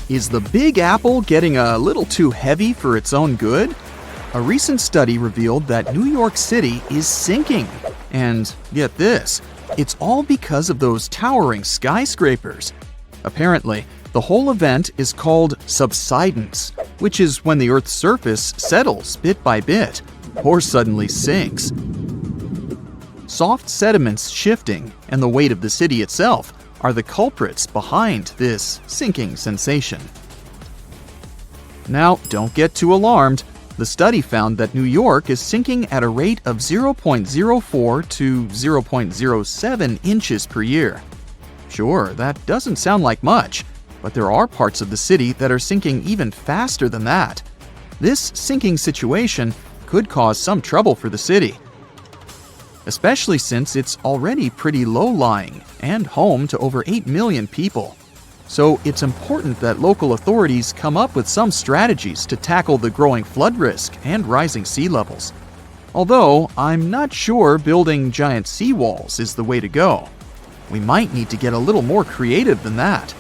Is the Big Apple getting a little too heavy for its own good? A recent study revealed that New York City is sinking. And get this, it's all because of those towering skyscrapers. Apparently, the whole event is called subsidence, which is when the Earth's surface settles bit by bit, or suddenly sinks. Soft sediments shifting and the weight of the city itself are the culprits behind this sinking sensation. Now, don't get too alarmed. The study found that New York is sinking at a rate of 0.04 to 0.07 inches per year. Sure, that doesn't sound like much, but there are parts of the city that are sinking even faster than that. This sinking situation could cause some trouble for the city, especially since it's already pretty low-lying and home to over 8 million people. So it's important that local authorities come up with some strategies to tackle the growing flood risk and rising sea levels. Although, I'm not sure building giant seawalls is the way to go. We might need to get a little more creative than that.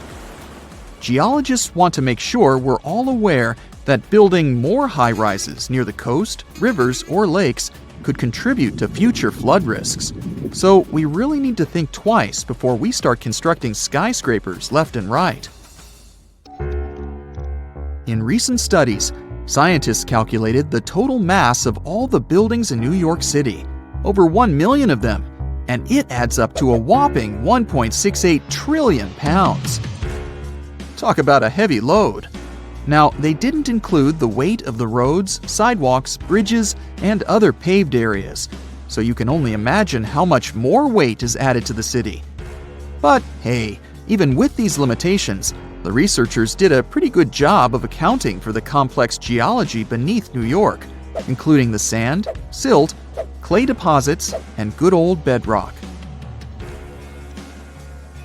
Geologists want to make sure we're all aware that building more high-rises near the coast, rivers, or lakes could contribute to future flood risks. So we really need to think twice before we start constructing skyscrapers left and right. In recent studies, scientists calculated the total mass of all the buildings in New York City, over 1 million of them, and it adds up to a whopping 1.68 trillion pounds. Talk about a heavy load. Now, they didn't include the weight of the roads, sidewalks, bridges, and other paved areas, so you can only imagine how much more weight is added to the city. But hey, even with these limitations, the researchers did a pretty good job of accounting for the complex geology beneath New York, including the sand, silt, clay deposits, and good old bedrock.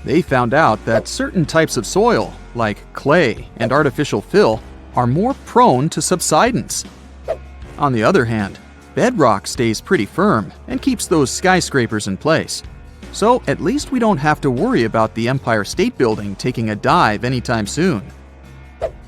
They found out that certain types of soil, like clay and artificial fill, are more prone to subsidence. On the other hand, bedrock stays pretty firm and keeps those skyscrapers in place. So at least we don't have to worry about the Empire State Building taking a dive anytime soon.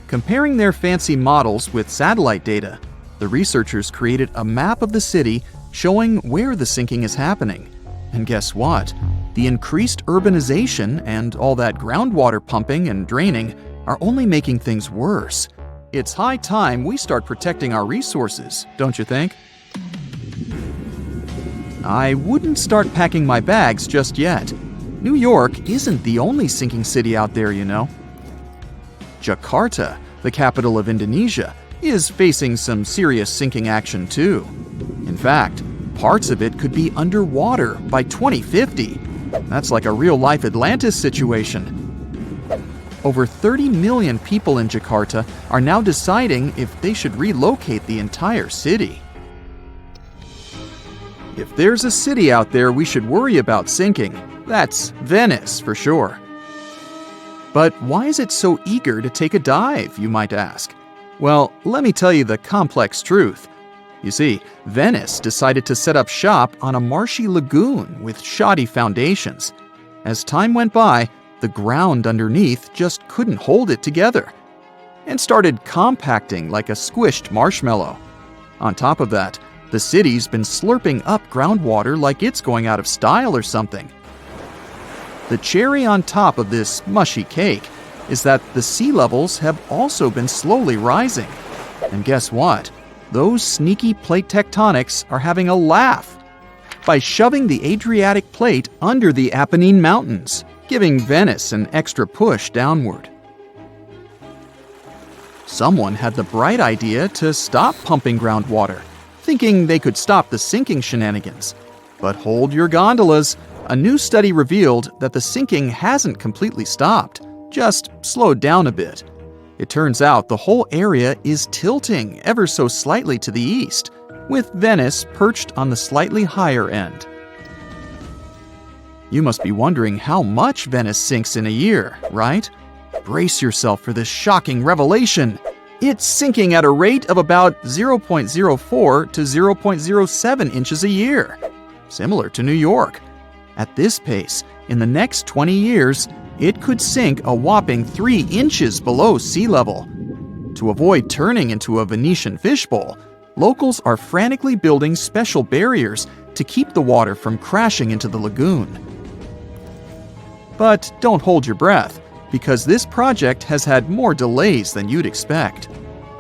Comparing their fancy models with satellite data, the researchers created a map of the city showing where the sinking is happening. And guess what? The increased urbanization and all that groundwater pumping and draining are only making things worse. It's high time we start protecting our resources, don't you think? I wouldn't start packing my bags just yet. New York isn't the only sinking city out there, you know. Jakarta, the capital of Indonesia, is facing some serious sinking action too. In fact, parts of it could be underwater by 2050. That's like a real-life Atlantis situation. Over 30 million people in Jakarta are now deciding if they should relocate the entire city. If there's a city out there we should worry about sinking, that's Venice for sure. But why is it so eager to take a dive, you might ask? Well, let me tell you the complex truth. You see, Venice decided to set up shop on a marshy lagoon with shoddy foundations. As time went by, the ground underneath just couldn't hold it together and started compacting like a squished marshmallow. On top of that, the city's been slurping up groundwater like it's going out of style or something. The cherry on top of this mushy cake is that the sea levels have also been slowly rising. And guess what? Those sneaky plate tectonics are having a laugh by shoving the Adriatic plate under the Apennine Mountains, giving Venice an extra push downward. Someone had the bright idea to stop pumping groundwater, thinking they could stop the sinking shenanigans. But hold your gondolas. A new study revealed that the sinking hasn't completely stopped, just slowed down a bit. It turns out the whole area is tilting ever so slightly to the east, with Venice perched on the slightly higher end. You must be wondering how much Venice sinks in a year, right? Brace yourself for this shocking revelation. It's sinking at a rate of about 0.04 to 0.07 inches a year, similar to New York. At this pace, in the next 20 years, it could sink a whopping 3 inches below sea level. To avoid turning into a Venetian fishbowl, locals are frantically building special barriers to keep the water from crashing into the lagoon. But don't hold your breath, because this project has had more delays than you'd expect.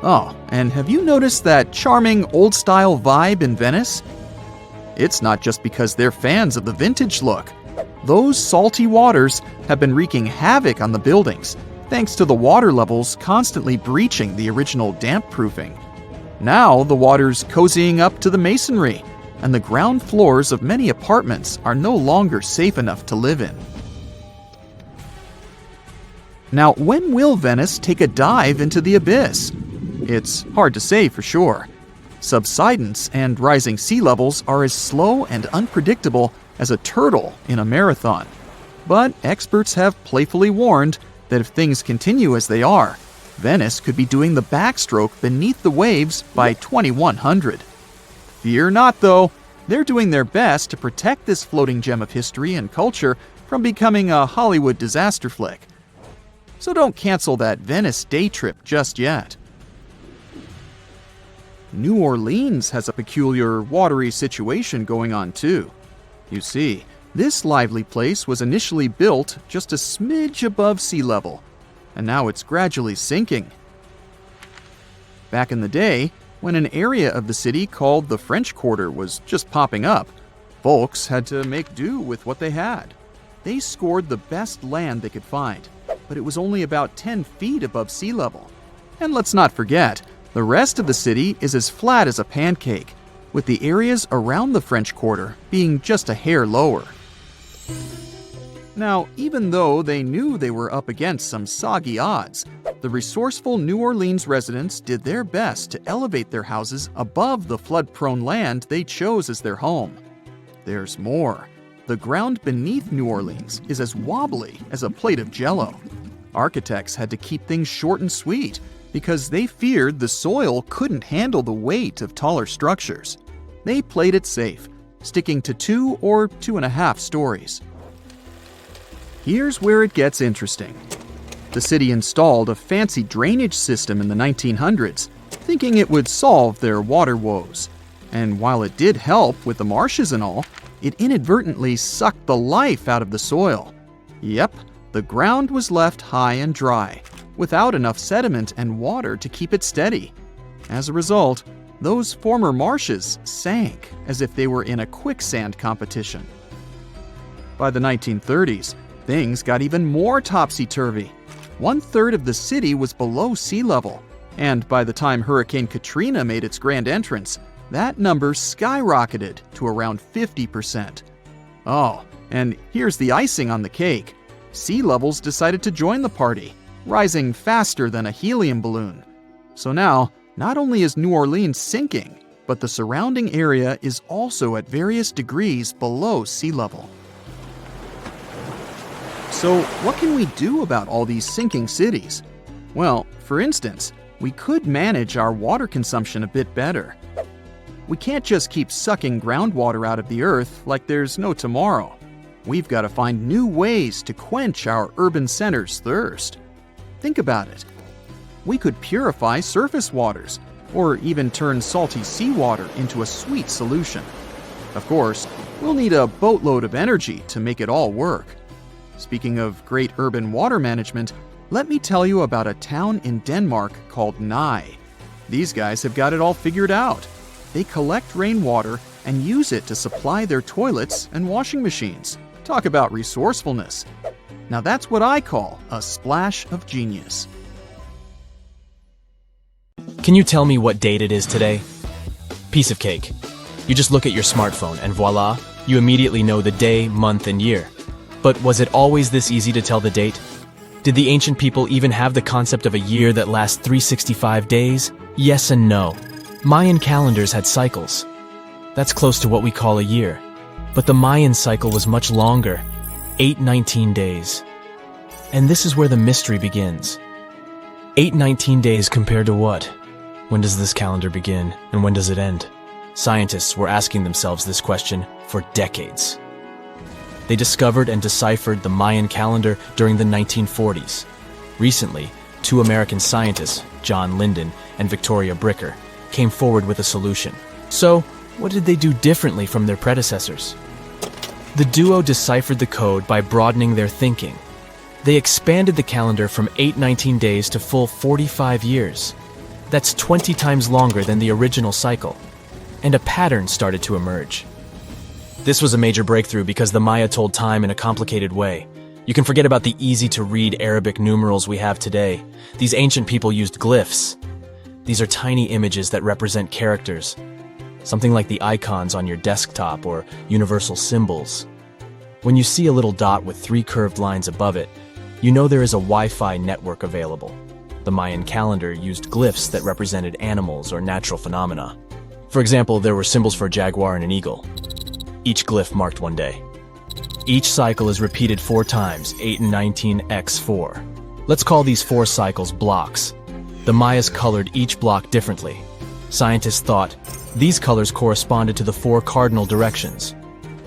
Oh, and have you noticed that charming old-style vibe in Venice? It's not just because they're fans of the vintage look. Those salty waters have been wreaking havoc on the buildings, thanks to the water levels constantly breaching the original damp-proofing. Now the water's cozying up to the masonry, and the ground floors of many apartments are no longer safe enough to live in. Now, when will Venice take a dive into the abyss? It's hard to say for sure. Subsidence and rising sea levels are as slow and unpredictable as a turtle in a marathon. But experts have playfully warned that if things continue as they are, Venice could be doing the backstroke beneath the waves by 2100. Fear not, though. They're doing their best to protect this floating gem of history and culture from becoming a Hollywood disaster flick. So don't cancel that Venice day trip just yet. New Orleans has a peculiar watery situation going on too. You see, this lively place was initially built just a smidge above sea level, and now it's gradually sinking. Back in the day, when an area of the city called the French Quarter was just popping up, folks had to make do with what they had. They scored the best land they could find, but it was only about 10 feet above sea level. And let's not forget, the rest of the city is as flat as a pancake, with the areas around the French Quarter being just a hair lower. Now, even though they knew they were up against some soggy odds, the resourceful New Orleans residents did their best to elevate their houses above the flood-prone land they chose as their home. There's more. The ground beneath New Orleans is as wobbly as a plate of Jell-O. Architects had to keep things short and sweet because they feared the soil couldn't handle the weight of taller structures. They played it safe, sticking to 2 or 2.5 stories. Here's where it gets interesting. The city installed a fancy drainage system in the 1900s, thinking it would solve their water woes. And while it did help with the marshes and all, it inadvertently sucked the life out of the soil. Yep, the ground was left high and dry, without enough sediment and water to keep it steady. As a result, those former marshes sank as if they were in a quicksand competition. By the 1930s, things got even more topsy-turvy. 1/3 of the city was below sea level, and by the time Hurricane Katrina made its grand entrance, that number skyrocketed to around 50%. Oh, and here's the icing on the cake. Sea levels decided to join the party, rising faster than a helium balloon. So now, not only is New Orleans sinking, but the surrounding area is also at various degrees below sea level. So what can we do about all these sinking cities? Well, for instance, we could manage our water consumption a bit better. We can't just keep sucking groundwater out of the earth like there's no tomorrow. We've got to find new ways to quench our urban centers' thirst. Think about it. We could purify surface waters, or even turn salty seawater into a sweet solution. Of course, we'll need a boatload of energy to make it all work. Speaking of great urban water management, let me tell you about a town in Denmark called Nye. These guys have got it all figured out. They collect rainwater and use it to supply their toilets and washing machines. Talk about resourcefulness. Now that's what I call a splash of genius. Can you tell me what date it is today? Piece of cake. You just look at your smartphone and voila, you immediately know the day, month, and year. But was it always this easy to tell the date? Did the ancient people even have the concept of a year that lasts 365 days? Yes and no. Mayan calendars had cycles. That's close to what we call a year. But the Mayan cycle was much longer, 819 days. And this is where the mystery begins. 819 days compared to what? When does this calendar begin, and when does it end? Scientists were asking themselves this question for decades. They discovered and deciphered the Mayan calendar during the 1940s. Recently, two American scientists, John Linden and Victoria Bricker, came forward with a solution. So, what did they do differently from their predecessors? The duo deciphered the code by broadening their thinking. They expanded the calendar from 819 days to full 45 years. That's 20 times longer than the original cycle. And a pattern started to emerge. This was a major breakthrough because the Maya told time in a complicated way. You can forget about the easy-to-read Arabic numerals we have today. These ancient people used glyphs. These are tiny images that represent characters, something like the icons on your desktop or universal symbols. When you see a little dot with 3 curved lines above it, you know there is a Wi-Fi network available. The Mayan calendar used glyphs that represented animals or natural phenomena. For example, there were symbols for a jaguar and an eagle. Each glyph marked one day. Each cycle is repeated 4 times, 8 and 19 x 4. Let's call these 4 cycles blocks. The Mayas colored each block differently. Scientists thought these colors corresponded to the 4 cardinal directions.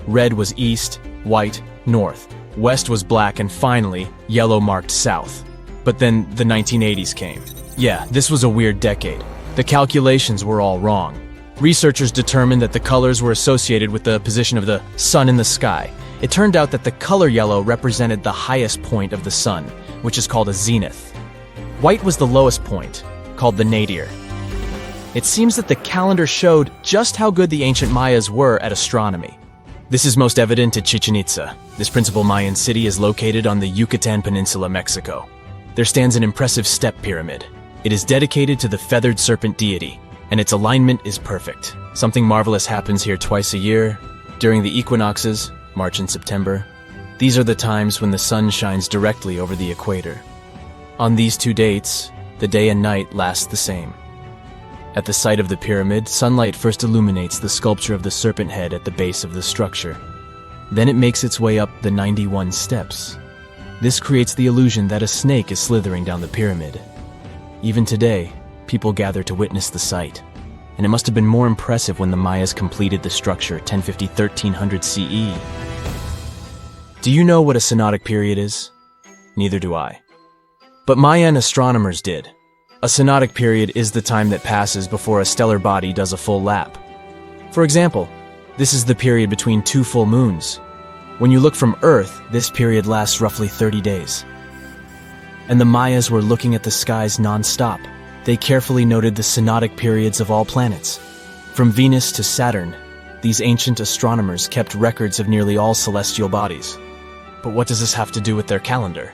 Red was east, white, north. West was black, and finally, yellow marked south. But then the 1980s came. Yeah, this was a weird decade. The calculations were all wrong. Researchers determined that the colors were associated with the position of the sun in the sky. It turned out that the color yellow represented the highest point of the sun, which is called a zenith. White was the lowest point, called the nadir. It seems that the calendar showed just how good the ancient Mayas were at astronomy. This is most evident at Chichen Itza. This principal Mayan city is located on the Yucatan Peninsula, Mexico. There stands an impressive step pyramid. It is dedicated to the feathered serpent deity, and its alignment is perfect. Something marvelous happens here twice a year, during the equinoxes, March and September. These are the times when the sun shines directly over the equator. On these 2 dates, the day and night last the same. At the site of the pyramid, sunlight first illuminates the sculpture of the serpent head at the base of the structure. Then it makes its way up the 91 steps. This creates the illusion that a snake is slithering down the pyramid. Even today, people gather to witness the sight. And it must have been more impressive when the Mayas completed the structure 1050-1300 CE. Do you know what a synodic period is? Neither do I. But Mayan astronomers did. A synodic period is the time that passes before a stellar body does a full lap. For example, this is the period between 2 full moons. When you look from Earth, this period lasts roughly 30 days. And the Mayas were looking at the skies non-stop. They carefully noted the synodic periods of all planets. From Venus to Saturn, these ancient astronomers kept records of nearly all celestial bodies. But what does this have to do with their calendar?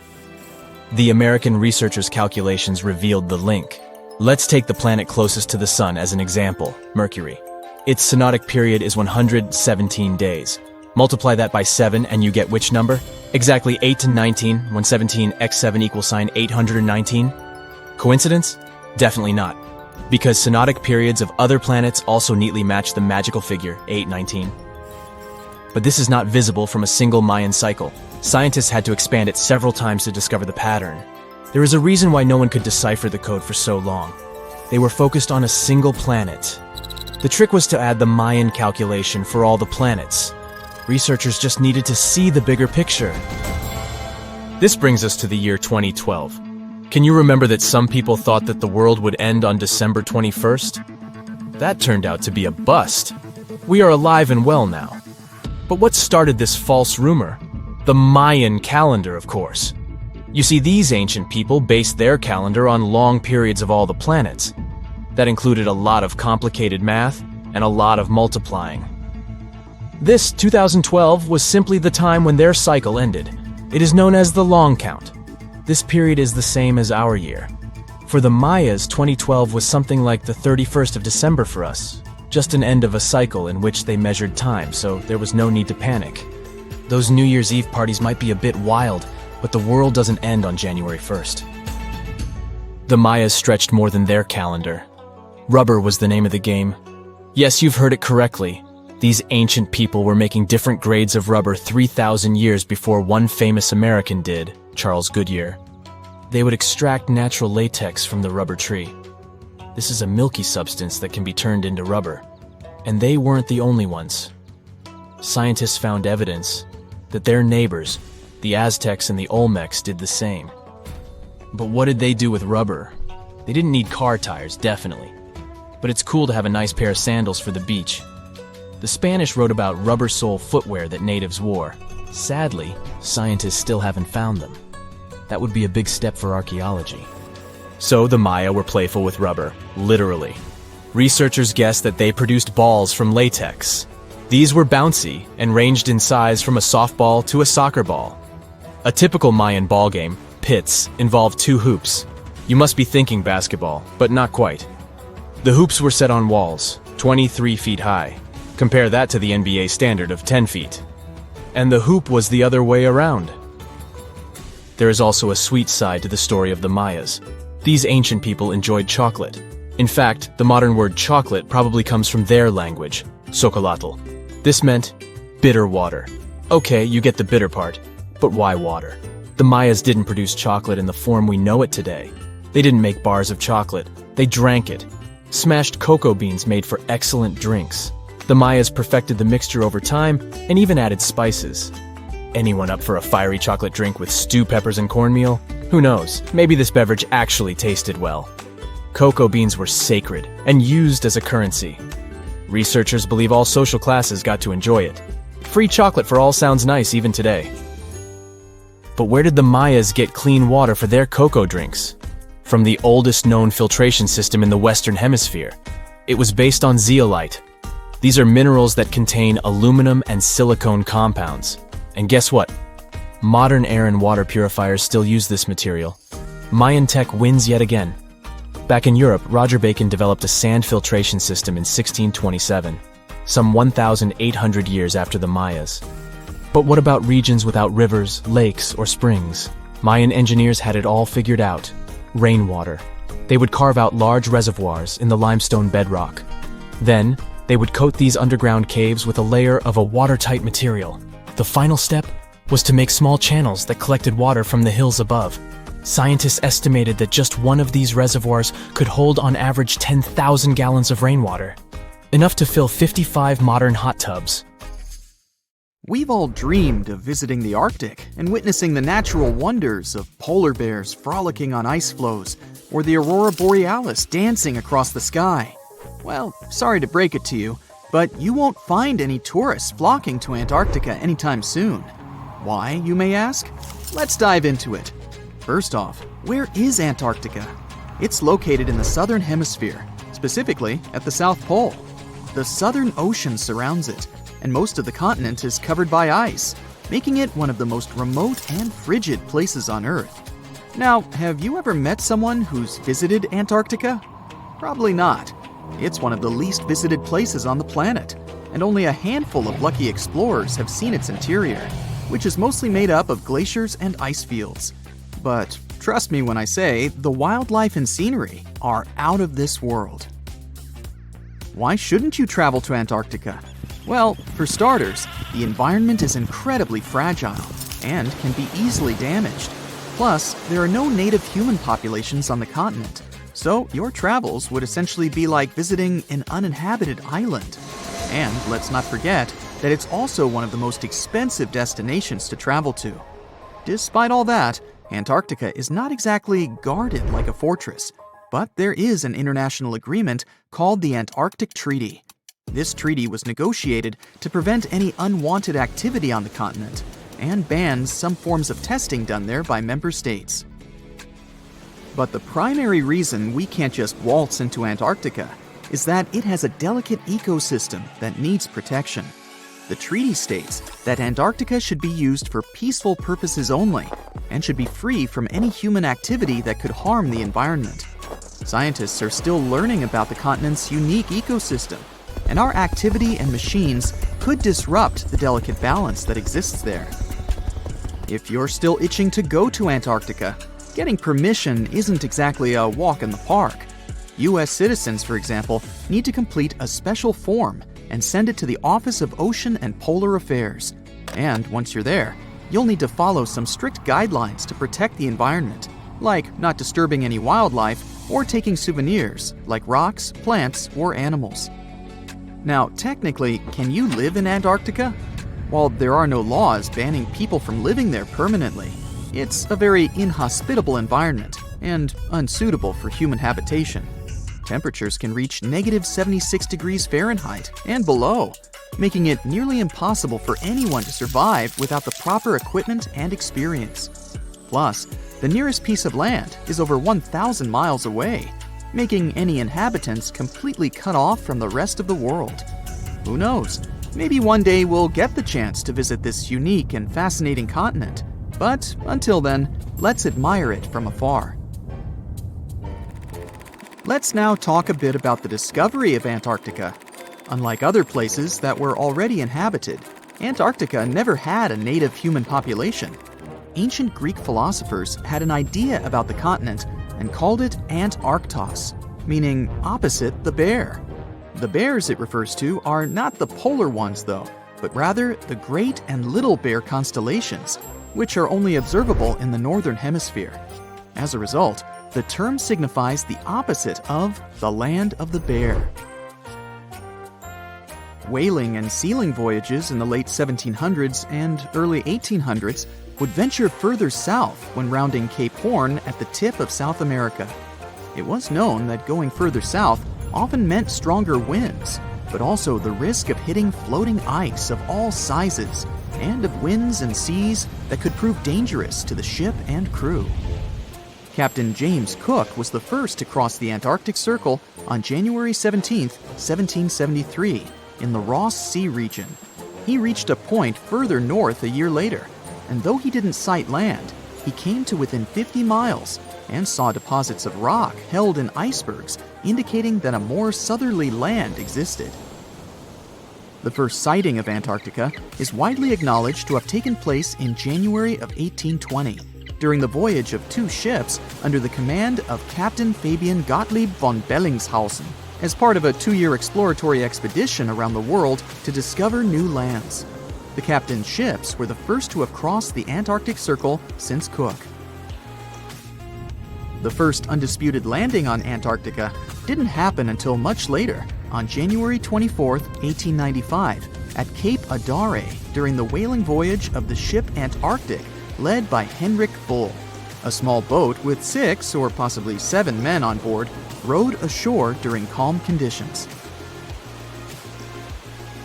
The American researchers' calculations revealed the link. Let's take the planet closest to the sun as an example, Mercury. Its synodic period is 117 days. Multiply that by 7 and you get which number? Exactly 8 to 19, when 17 x 7 equals sign 819? Coincidence? Definitely not. Because synodic periods of other planets also neatly match the magical figure 819. But this is not visible from a single Mayan cycle. Scientists had to expand it several times to discover the pattern. There is a reason why no one could decipher the code for so long. They were focused on a single planet. The trick was to add the Mayan calculation for all the planets. Researchers just needed to see the bigger picture. This brings us to the year 2012. Can you remember that some people thought that the world would end on December 21st? That turned out to be a bust. We are alive and well now. But what started this false rumor? The Mayan calendar, of course. You see, these ancient people based their calendar on long periods of all the planets. That included a lot of complicated math and a lot of multiplying. This 2012 was simply the time when their cycle ended. It is known as the long count. This period is the same as our year. For the Mayas, 2012 was something like the 31st of December for us. Just an end of a cycle in which they measured time, so there was no need to panic. Those New Year's Eve parties might be a bit wild, but the world doesn't end on January 1st. The Mayas stretched more than their calendar. Rubber was the name of the game. Yes, you've heard it correctly. These ancient people were making different grades of rubber 3,000 years before one famous American did, Charles Goodyear. They would extract natural latex from the rubber tree. This is a milky substance that can be turned into rubber. And they weren't the only ones. Scientists found evidence that their neighbors, the Aztecs and the Olmecs, did the same. But what did they do with rubber? They didn't need car tires, definitely. But it's cool to have a nice pair of sandals for the beach. The Spanish wrote about rubber sole footwear that natives wore. Sadly, scientists still haven't found them. That would be a big step for archaeology. So the Maya were playful with rubber, literally. Researchers guessed that they produced balls from latex. These were bouncy and ranged in size from a softball to a soccer ball. A typical Mayan ball game, pits, involved 2 hoops. You must be thinking basketball, but not quite. The hoops were set on walls, 23 feet high. Compare that to the NBA standard of 10 feet. And the hoop was the other way around. There is also a sweet side to the story of the Mayas. These ancient people enjoyed chocolate. In fact, the modern word chocolate probably comes from their language, xocolotl. This meant bitter water. Okay, you get the bitter part, but why water? The Mayas didn't produce chocolate in the form we know it today. They didn't make bars of chocolate, they drank it. Smashed cocoa beans made for excellent drinks. The Mayas perfected the mixture over time and even added spices. Anyone up for a fiery chocolate drink with stew peppers and cornmeal? Who knows, maybe this beverage actually tasted well. Cocoa beans were sacred and used as a currency. Researchers believe all social classes got to enjoy it. Free chocolate for all sounds nice even today. But where did the Mayas get clean water for their cocoa drinks? From the oldest known filtration system in the Western Hemisphere. It was based on zeolite. These are minerals that contain aluminum and silicone compounds. And guess what? Modern air and water purifiers still use this material. Mayan tech wins yet again. Back in Europe, Roger Bacon developed a sand filtration system in 1627, some 1,800 years after the Mayas. But what about regions without rivers, lakes, or springs? Mayan engineers had it all figured out. Rainwater. They would carve out large reservoirs in the limestone bedrock. Then, they would coat these underground caves with a layer of a watertight material. The final step was to make small channels that collected water from the hills above. Scientists estimated that just one of these reservoirs could hold on average 10,000 gallons of rainwater, enough to fill 55 modern hot tubs. We've all dreamed of visiting the Arctic and witnessing the natural wonders of polar bears frolicking on ice floes or the aurora borealis dancing across the sky. Well, sorry to break it to you, but you won't find any tourists flocking to Antarctica anytime soon. Why, you may ask? Let's dive into it. First off, where is Antarctica? It's located in the southern hemisphere, specifically at the South Pole. The Southern Ocean surrounds it, and most of the continent is covered by ice, making it one of the most remote and frigid places on Earth. Now, have you ever met someone who's visited Antarctica? Probably not. It's one of the least visited places on the planet, and only a handful of lucky explorers have seen its interior, which is mostly made up of glaciers and ice fields. But trust me when I say the wildlife and scenery are out of this world. Why shouldn't you travel to Antarctica? Well, for starters, the environment is incredibly fragile and can be easily damaged. Plus, there are no native human populations on the continent, so your travels would essentially be like visiting an uninhabited island. And let's not forget that it's also one of the most expensive destinations to travel to. Despite all that, Antarctica is not exactly guarded like a fortress, but there is an international agreement called the Antarctic Treaty. This treaty was negotiated to prevent any unwanted activity on the continent and bans some forms of testing done there by member states. But the primary reason we can't just waltz into Antarctica is that it has a delicate ecosystem that needs protection. The treaty states that Antarctica should be used for peaceful purposes only and should be free from any human activity that could harm the environment. Scientists are still learning about the continent's unique ecosystem, and our activity and machines could disrupt the delicate balance that exists there. If you're still itching to go to Antarctica, getting permission isn't exactly a walk in the park. U.S. citizens, for example, need to complete a special form and send it to the Office of Ocean and Polar Affairs. And once you're there, you'll need to follow some strict guidelines to protect the environment, like not disturbing any wildlife or taking souvenirs like rocks, plants, or animals. Now, technically, can you live in Antarctica? While there are no laws banning people from living there permanently, it's a very inhospitable environment and unsuitable for human habitation. Temperatures can reach -76 degrees Fahrenheit and below, making it nearly impossible for anyone to survive without the proper equipment and experience. Plus, the nearest piece of land is over 1,000 miles away, making any inhabitants completely cut off from the rest of the world. Who knows? Maybe one day we'll get the chance to visit this unique and fascinating continent. But until then, let's admire it from afar. Let's now talk a bit about the discovery of Antarctica. Unlike other places that were already inhabited, Antarctica never had a native human population. Ancient Greek philosophers had an idea about the continent and called it Antarktos, meaning opposite the bear. The bears it refers to are not the polar ones though, but rather the Great and Little Bear constellations, which are only observable in the northern hemisphere. As a result, the term signifies the opposite of the land of the bear. Whaling and sealing voyages in the late 1700s and early 1800s would venture further south when rounding Cape Horn at the tip of South America. It was known that going further south often meant stronger winds, but also the risk of hitting floating ice of all sizes and of winds and seas that could prove dangerous to the ship and crew. Captain James Cook was the first to cross the Antarctic Circle on January 17, 1773, in the Ross Sea region. He reached a point further north a year later, and though he didn't sight land, he came to within 50 miles and saw deposits of rock held in icebergs, indicating that a more southerly land existed. The first sighting of Antarctica is widely acknowledged to have taken place in January of 1820, during the voyage of two ships under the command of Captain Fabian Gottlieb von Bellingshausen, as part of a 2-year exploratory expedition around the world to discover new lands. The captain's ships were the first to have crossed the Antarctic Circle since Cook. The first undisputed landing on Antarctica didn't happen until much later, on January 24, 1895, at Cape Adare during the whaling voyage of the ship Antarctic, led by Henrik Bull. A small boat with 6 or possibly 7 men on board rowed ashore during calm conditions.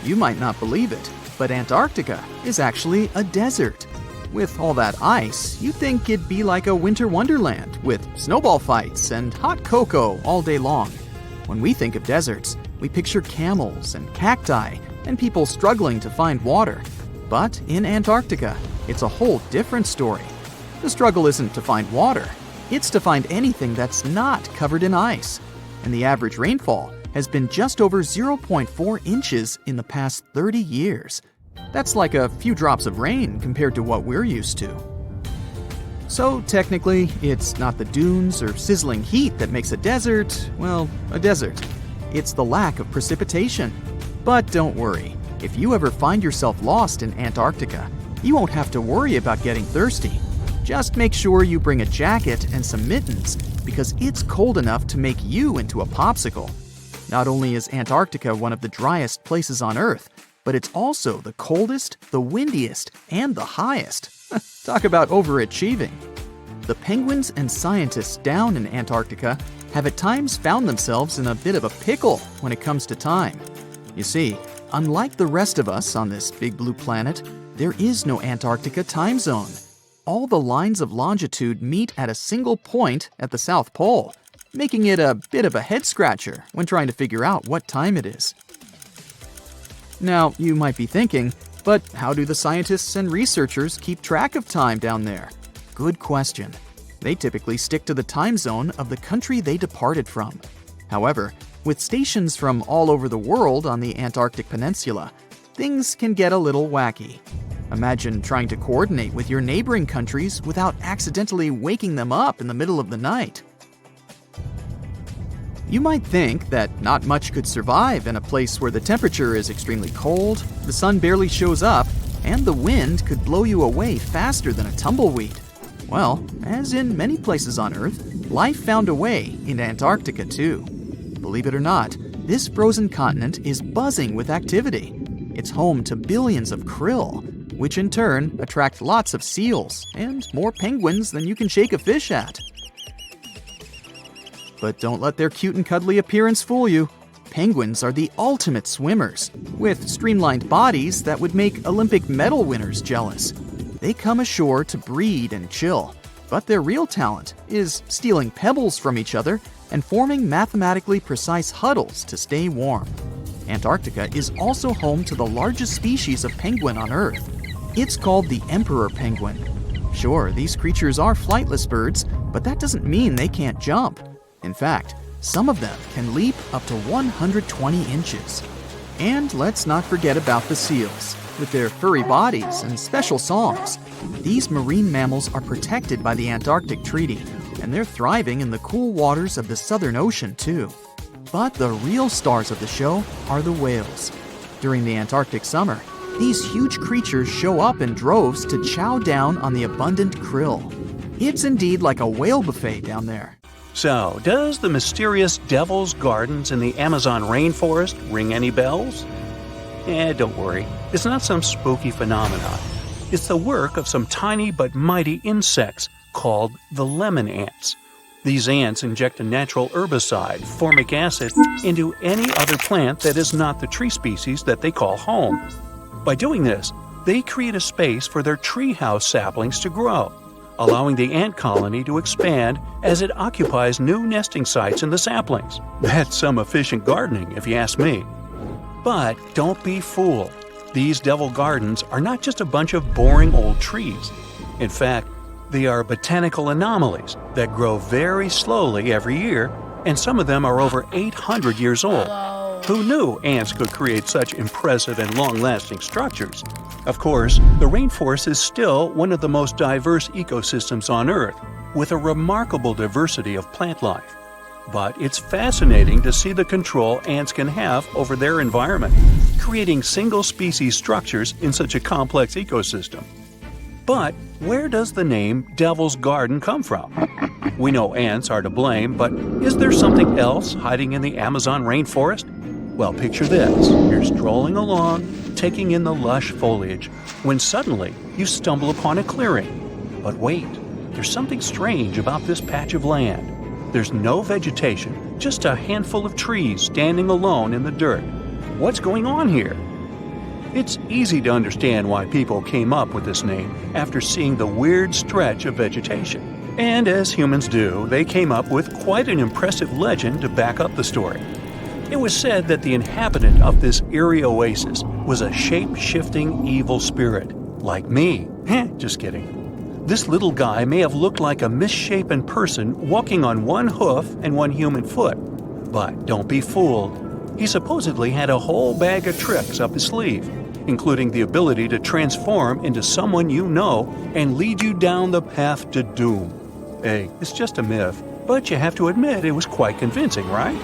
You might not believe it, but Antarctica is actually a desert. With all that ice, you'd think it'd be like a winter wonderland with snowball fights and hot cocoa all day long. When we think of deserts, we picture camels and cacti and people struggling to find water. But in Antarctica, it's a whole different story. The struggle isn't to find water, it's to find anything that's not covered in ice. And the average rainfall has been just over 0.4 inches in the past 30 years. That's like a few drops of rain compared to what we're used to. So technically, it's not the dunes or sizzling heat that makes a desert, well, a desert. It's the lack of precipitation. But don't worry, if you ever find yourself lost in Antarctica, you won't have to worry about getting thirsty. Just make sure you bring a jacket and some mittens, because it's cold enough to make you into a popsicle. Not only is Antarctica one of the driest places on Earth, but it's also the coldest, the windiest, and the highest. Talk about overachieving. The penguins and scientists down in Antarctica have at times found themselves in a bit of a pickle when it comes to time. You see, unlike the rest of us on this big blue planet, there is no Antarctica time zone. All the lines of longitude meet at a single point at the South Pole, making it a bit of a head-scratcher when trying to figure out what time it is. Now, you might be thinking, but how do the scientists and researchers keep track of time down there? Good question. They typically stick to the time zone of the country they departed from. However, with stations from all over the world on the Antarctic Peninsula, things can get a little wacky. Imagine trying to coordinate with your neighboring countries without accidentally waking them up in the middle of the night. You might think that not much could survive in a place where the temperature is extremely cold, the sun barely shows up, and the wind could blow you away faster than a tumbleweed. Well, as in many places on Earth, life found a way in Antarctica too. Believe it or not, this frozen continent is buzzing with activity. It's home to billions of krill, which in turn attract lots of seals and more penguins than you can shake a fish at. But don't let their cute and cuddly appearance fool you. Penguins are the ultimate swimmers, with streamlined bodies that would make Olympic medal winners jealous. They come ashore to breed and chill, but their real talent is stealing pebbles from each other and forming mathematically precise huddles to stay warm. Antarctica is also home to the largest species of penguin on Earth. It's called the emperor penguin. Sure, these creatures are flightless birds, but that doesn't mean they can't jump. In fact, some of them can leap up to 120 inches. And let's not forget about the seals. With their furry bodies and special songs, these marine mammals are protected by the Antarctic Treaty, and they're thriving in the cool waters of the Southern Ocean too. But the real stars of the show are the whales. During the Antarctic summer, these huge creatures show up in droves to chow down on the abundant krill. It's indeed like a whale buffet down there. So, does the mysterious Devil's Gardens in the Amazon rainforest ring any bells? Don't worry, it's not some spooky phenomenon. It's the work of some tiny but mighty insects called the lemon ants. These ants inject a natural herbicide, formic acid, into any other plant that is not the tree species that they call home. By doing this, they create a space for their treehouse saplings to grow, allowing the ant colony to expand as it occupies new nesting sites in the saplings. That's some efficient gardening, if you ask me. But don't be fooled. These devil gardens are not just a bunch of boring old trees. In fact, they are botanical anomalies that grow very slowly every year, and some of them are over 800 years old. Who knew ants could create such impressive and long-lasting structures? Of course, the rainforest is still one of the most diverse ecosystems on Earth, with a remarkable diversity of plant life. But it's fascinating to see the control ants can have over their environment, creating single-species structures in such a complex ecosystem. But where does the name Devil's Garden come from? We know ants are to blame, but is there something else hiding in the Amazon rainforest? Well, picture this. You're strolling along, taking in the lush foliage, when suddenly you stumble upon a clearing. But wait, there's something strange about this patch of land. There's no vegetation, just a handful of trees standing alone in the dirt. What's going on here? It's easy to understand why people came up with this name after seeing the weird stretch of vegetation. And as humans do, they came up with quite an impressive legend to back up the story. It was said that the inhabitant of this eerie oasis was a shape-shifting evil spirit, like me. Just kidding. This little guy may have looked like a misshapen person walking on one hoof and one human foot. But don't be fooled. He supposedly had a whole bag of tricks up his sleeve, including the ability to transform into someone you know and lead you down the path to doom. Hey, it's just a myth, but you have to admit it was quite convincing, right?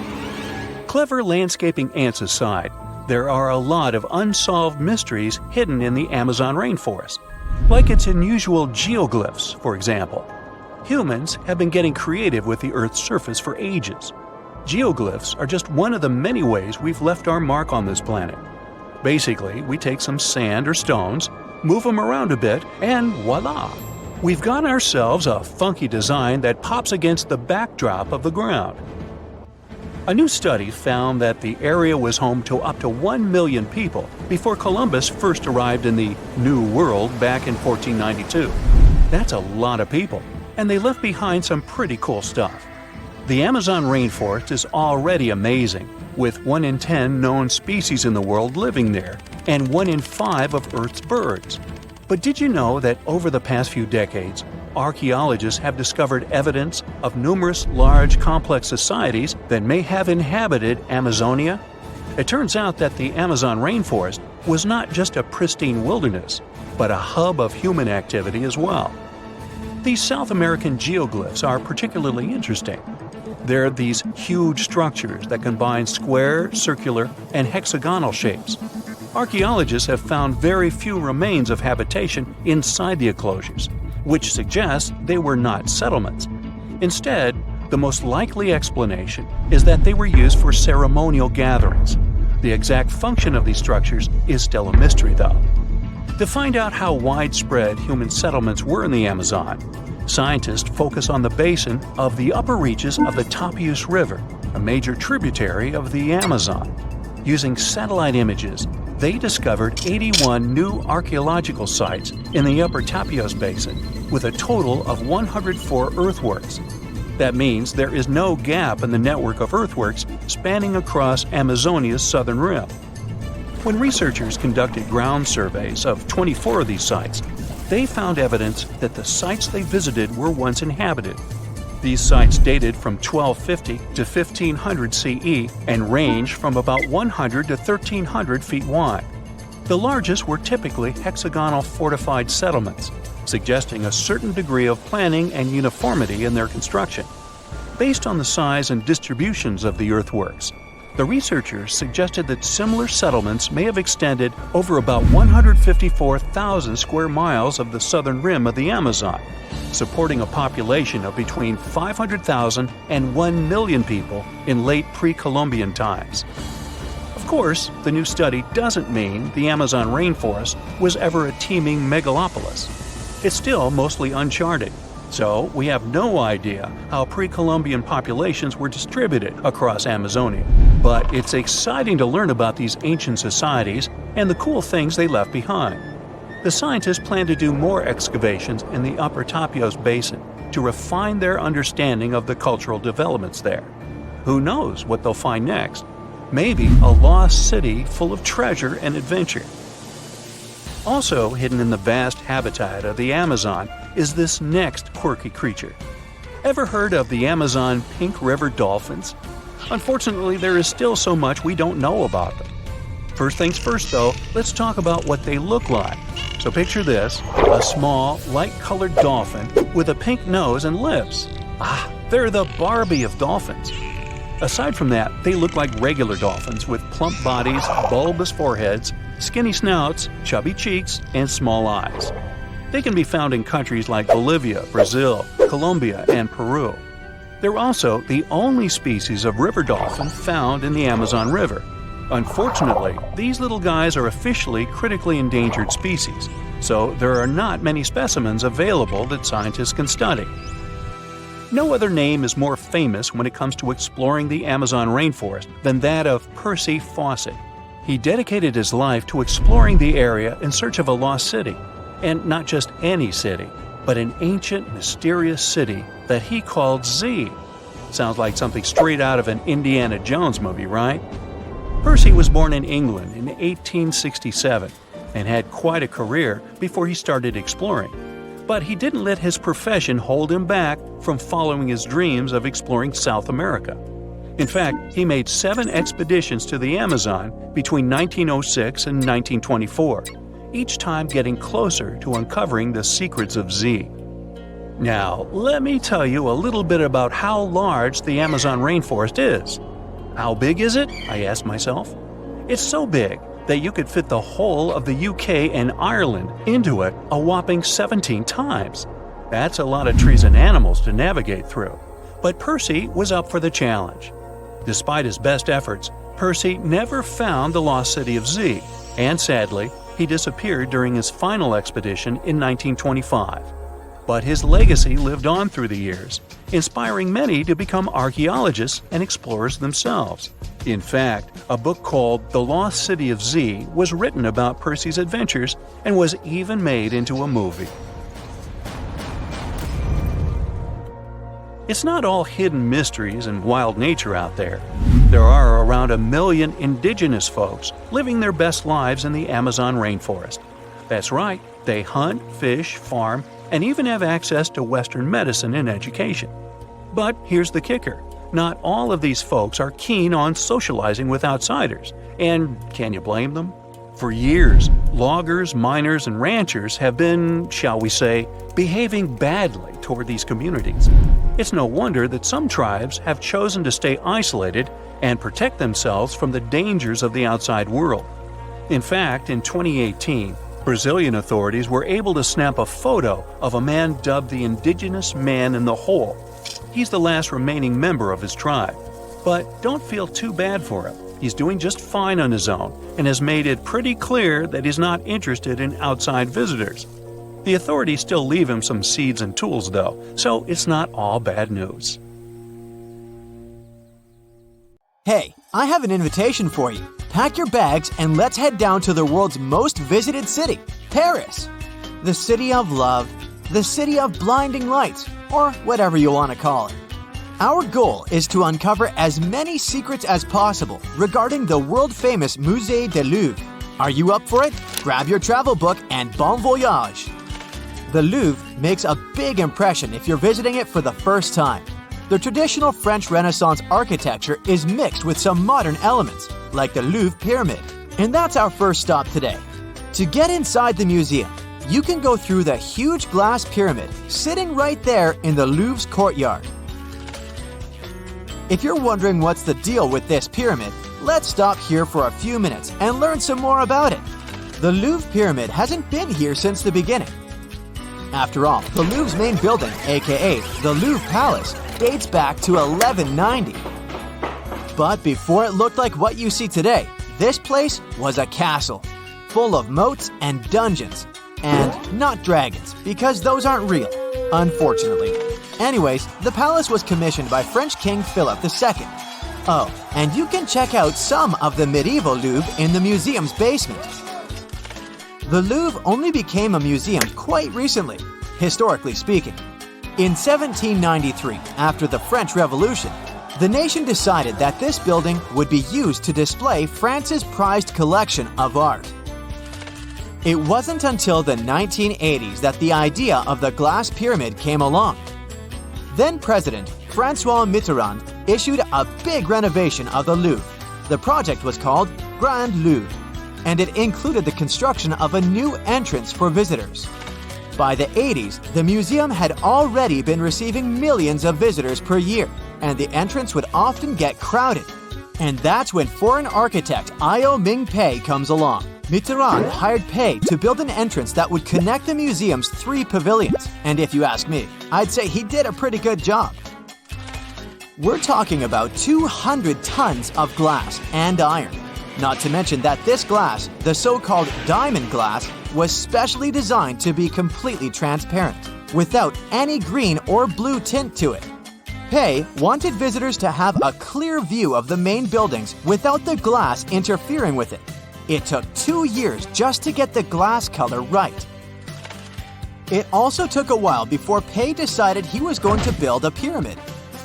Clever landscaping ants aside, there are a lot of unsolved mysteries hidden in the Amazon rainforest, like its unusual geoglyphs, for example. Humans have been getting creative with the Earth's surface for ages. Geoglyphs are just one of the many ways we've left our mark on this planet. Basically, we take some sand or stones, move them around a bit, and voila! We've got ourselves a funky design that pops against the backdrop of the ground. A new study found that the area was home to up to 1 million people before Columbus first arrived in the New World back in 1492. That's a lot of people, and they left behind some pretty cool stuff. The Amazon rainforest is already amazing, with 1 in 10 known species in the world living there, and 1 in 5 of Earth's birds. But did you know that over the past few decades, archaeologists have discovered evidence of numerous large complex societies that may have inhabited Amazonia? It turns out that the Amazon rainforest was not just a pristine wilderness, but a hub of human activity as well. These South American geoglyphs are particularly interesting. They're these huge structures that combine square, circular, and hexagonal shapes. Archaeologists have found very few remains of habitation inside the enclosures, which suggests they were not settlements. Instead, the most likely explanation is that they were used for ceremonial gatherings. The exact function of these structures is still a mystery, though. To find out how widespread human settlements were in the Amazon, scientists focus on the basin of the upper reaches of the Tapias River, a major tributary of the Amazon. Using satellite images, they discovered 81 new archaeological sites in the upper Tapias Basin, with a total of 104 earthworks. That means there is no gap in the network of earthworks spanning across Amazonia's southern rim. When researchers conducted ground surveys of 24 of these sites, they found evidence that the sites they visited were once inhabited. These sites dated from 1250 to 1500 CE and range from about 100 to 1300 feet wide. The largest were typically hexagonal fortified settlements, suggesting a certain degree of planning and uniformity in their construction. Based on the size and distributions of the earthworks, the researchers suggested that similar settlements may have extended over about 154,000 square miles of the southern rim of the Amazon, supporting a population of between 500,000 and 1 million people in late pre-Columbian times. Of course, the new study doesn't mean the Amazon rainforest was ever a teeming megalopolis. It's still mostly uncharted, so we have no idea how pre-Columbian populations were distributed across Amazonia. But it's exciting to learn about these ancient societies and the cool things they left behind. The scientists plan to do more excavations in the upper Tapias Basin to refine their understanding of the cultural developments there. Who knows what they'll find next? Maybe a lost city full of treasure and adventure. Also hidden in the vast habitat of the Amazon is this next quirky creature. Ever heard of the Amazon pink river dolphins? Unfortunately, there is still so much we don't know about them. First things first, though, let's talk about what they look like. So picture this, a small, light-colored dolphin with a pink nose and lips. They're the Barbie of dolphins. Aside from that, they look like regular dolphins with plump bodies, bulbous foreheads, skinny snouts, chubby cheeks, and small eyes. They can be found in countries like Bolivia, Brazil, Colombia, and Peru. They're also the only species of river dolphin found in the Amazon River. Unfortunately, these little guys are officially critically endangered species, so there are not many specimens available that scientists can study. No other name is more famous when it comes to exploring the Amazon rainforest than that of Percy Fawcett. He dedicated his life to exploring the area in search of a lost city. And not just any city, but an ancient, mysterious city that he called Z. Sounds like something straight out of an Indiana Jones movie, right? Percy was born in England in 1867 and had quite a career before he started exploring. But he didn't let his profession hold him back from following his dreams of exploring South America. In fact, he made 7 expeditions to the Amazon between 1906 and 1924. Each time getting closer to uncovering the secrets of Z. Now, let me tell you a little bit about how large the Amazon rainforest is. How big is it? I asked myself. It's so big that you could fit the whole of the UK and Ireland into it a whopping 17 times. That's a lot of trees and animals to navigate through. But Percy was up for the challenge. Despite his best efforts, Percy never found the lost city of Z, and sadly, he disappeared during his final expedition in 1925. But his legacy lived on through the years, inspiring many to become archaeologists and explorers themselves. In fact, a book called The Lost City of Z was written about Percy's adventures and was even made into a movie. It's not all hidden mysteries and wild nature out there. There are around 1 million indigenous folks living their best lives in the Amazon rainforest. That's right, they hunt, fish, farm, and even have access to Western medicine and education. But here's the kicker. Not all of these folks are keen on socializing with outsiders, and can you blame them? For years, loggers, miners, and ranchers have been, shall we say, behaving badly toward these communities. It's no wonder that some tribes have chosen to stay isolated and protect themselves from the dangers of the outside world. In fact, in 2018, Brazilian authorities were able to snap a photo of a man dubbed the Indigenous Man in the Hole. He's the last remaining member of his tribe. But don't feel too bad for him. He's doing just fine on his own and has made it pretty clear that he's not interested in outside visitors. The authorities still leave him some seeds and tools, though, so it's not all bad news. Hey, I have an invitation for you. Pack your bags and let's head down to the world's most visited city, Paris. The city of love, the city of blinding lights, or whatever you want to call it. Our goal is to uncover as many secrets as possible regarding the world-famous Musée du Louvre. Are you up for it? Grab your travel book and bon voyage! The Louvre makes a big impression if you're visiting it for the first time. The traditional French Renaissance architecture is mixed with some modern elements, like the Louvre Pyramid. And that's our first stop today. To get inside the museum, you can go through the huge glass pyramid sitting right there in the Louvre's courtyard. If you're wondering what's the deal with this pyramid, let's stop here for a few minutes and learn some more about it. The Louvre Pyramid hasn't been here since the beginning. After all, the Louvre's main building, aka the Louvre Palace, dates back to 1190. But before it looked like what you see today, this place was a castle, full of moats and dungeons. And not dragons, because those aren't real, unfortunately. Anyways, the palace was commissioned by French King Philip II. Oh, and you can check out some of the medieval Louvre in the museum's basement. The Louvre only became a museum quite recently, historically speaking. In 1793, after the French Revolution, the nation decided that this building would be used to display France's prized collection of art. It wasn't until the 1980s that the idea of the glass pyramid came along. Then President François Mitterrand issued a big renovation of the Louvre. The project was called Grand Louvre, and it included the construction of a new entrance for visitors. By the 80s, the museum had already been receiving millions of visitors per year, and the entrance would often get crowded. And that's when foreign architect Io Ming-pei comes along. Mitterrand hired Pei to build an entrance that would connect the museum's 3 pavilions, and if you ask me, I'd say he did a pretty good job. We're talking about 200 tons of glass and iron. Not to mention that this glass, the so-called diamond glass, was specially designed to be completely transparent, without any green or blue tint to it. Pei wanted visitors to have a clear view of the main buildings without the glass interfering with it. It took 2 years just to get the glass color right. It also took a while before Pei decided he was going to build a pyramid.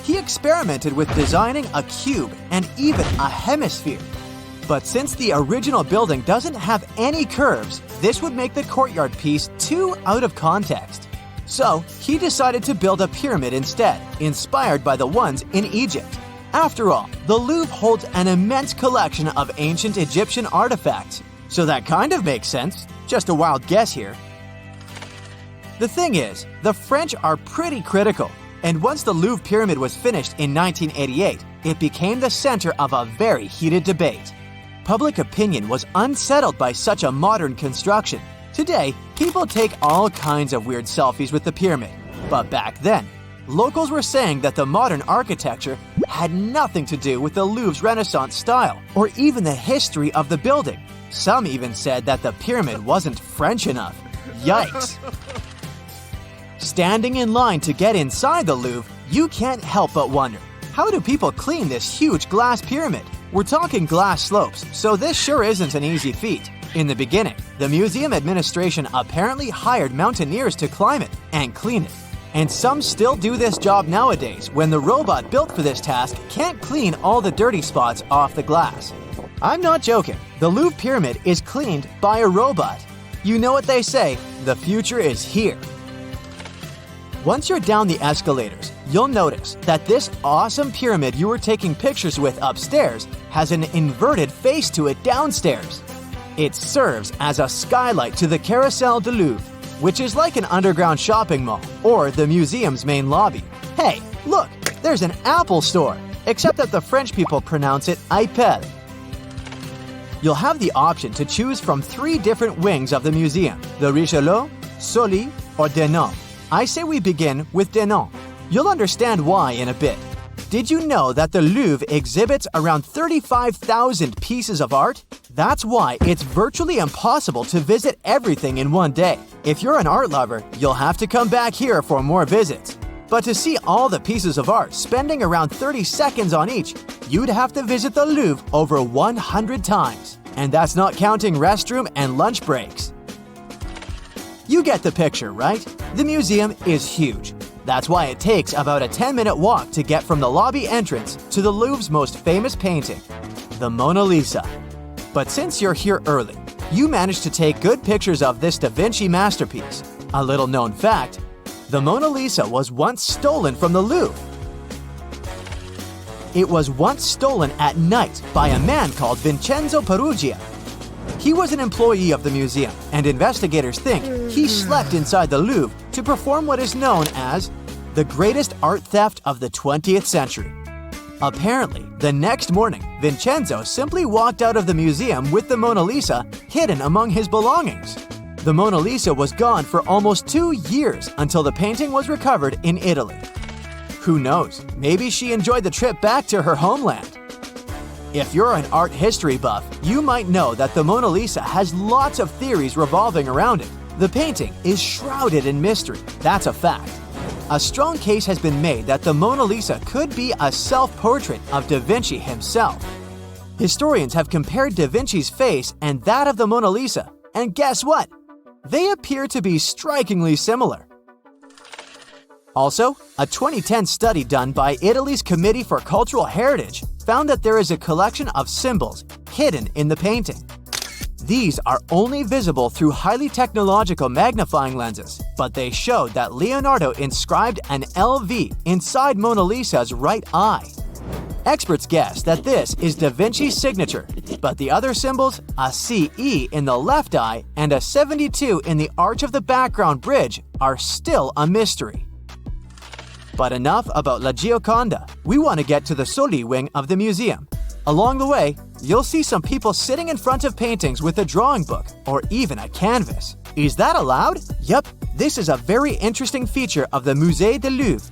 He experimented with designing a cube and even a hemisphere. But since the original building doesn't have any curves, this would make the courtyard piece too out of context. So he decided to build a pyramid instead, inspired by the ones in Egypt. After all, the Louvre holds an immense collection of ancient Egyptian artifacts, so that kind of makes sense. Just a wild guess here. The thing is, the French are pretty critical, and once the Louvre Pyramid was finished in 1988, it became the center of a very heated debate. Public opinion was unsettled by such a modern construction. Today, people take all kinds of weird selfies with the pyramid, but back then, locals were saying that the modern architecture had nothing to do with the Louvre's Renaissance style, or even the history of the building. Some even said that the pyramid wasn't French enough. Yikes! Standing in line to get inside the Louvre, you can't help but wonder, how do people clean this huge glass pyramid? We're talking glass slopes, so this sure isn't an easy feat. In the beginning, the museum administration apparently hired mountaineers to climb it and clean it. And some still do this job nowadays when the robot built for this task can't clean all the dirty spots off the glass. I'm not joking. The Louvre Pyramid is cleaned by a robot. You know what they say, the future is here. Once you're down the escalators, you'll notice that this awesome pyramid you were taking pictures with upstairs has an inverted face to it downstairs. It serves as a skylight to the Carrousel du Louvre, which is like an underground shopping mall or the museum's main lobby. Hey, look, there's an Apple store, except that the French people pronounce it Apple. You'll have the option to choose from 3 different wings of the museum, the Richelieu, Sully, or Denon. I say we begin with Denon. You'll understand why in a bit. Did you know that the Louvre exhibits around 35,000 pieces of art? That's why it's virtually impossible to visit everything in one day. If you're an art lover, you'll have to come back here for more visits. But to see all the pieces of art, spending around 30 seconds on each, you'd have to visit the Louvre over 100 times. And that's not counting restroom and lunch breaks. You get the picture, right? The museum is huge. That's why it takes about a 10-minute walk to get from the lobby entrance to the Louvre's most famous painting, the Mona Lisa. But since you're here early, you managed to take good pictures of this Da Vinci masterpiece. A little known fact, the Mona Lisa was once stolen from the Louvre. It was once stolen at night by a man called Vincenzo Peruggia. He was an employee of the museum, and investigators think he slept inside the Louvre to perform what is known as the greatest art theft of the 20th century. Apparently, the next morning, Vincenzo simply walked out of the museum with the Mona Lisa hidden among his belongings. The Mona Lisa was gone for almost 2 years until the painting was recovered in Italy. Who knows, maybe she enjoyed the trip back to her homeland. If you're an art history buff, you might know that the Mona Lisa has lots of theories revolving around it. The painting is shrouded in mystery, that's a fact. A strong case has been made that the Mona Lisa could be a self-portrait of Da Vinci himself. Historians have compared Da Vinci's face and that of the Mona Lisa, and guess what? They appear to be strikingly similar. Also, a 2010 study done by Italy's Committee for Cultural Heritage found that there is a collection of symbols hidden in the painting. These are only visible through highly technological magnifying lenses, but they showed that Leonardo inscribed an LV inside Mona Lisa's right eye. Experts guess that this is Da Vinci's signature, but the other symbols, a CE in the left eye and a 72 in the arch of the background bridge, are still a mystery. But enough about La Gioconda. We want to get to the Soli wing of the museum. Along the way, you'll see some people sitting in front of paintings with a drawing book or even a canvas. Is that allowed? Yep, this is a very interesting feature of the Musée du Louvre.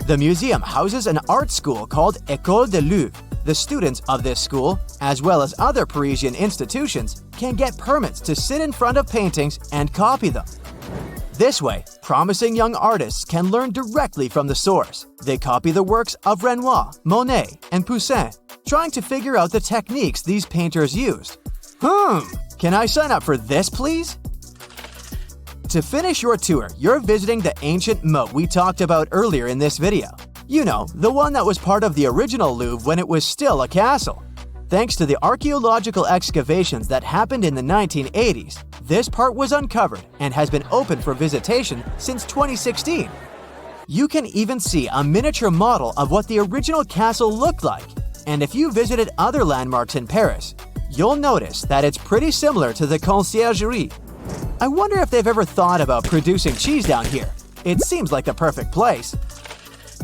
The museum houses an art school called École du Louvre. The students of this school, as well as other Parisian institutions, can get permits to sit in front of paintings and copy them. This way, promising young artists can learn directly from the source. They copy the works of Renoir, Monet, and Poussin, trying to figure out the techniques these painters used. Can I sign up for this, please? To finish your tour, you're visiting the ancient moat we talked about earlier in this video. You know, the one that was part of the original Louvre when it was still a castle. Thanks to the archaeological excavations that happened in the 1980s, this part was uncovered and has been open for visitation since 2016. You can even see a miniature model of what the original castle looked like. And if you visited other landmarks in Paris, you'll notice that it's pretty similar to the Conciergerie. I wonder if they've ever thought about producing cheese down here. It seems like the perfect place.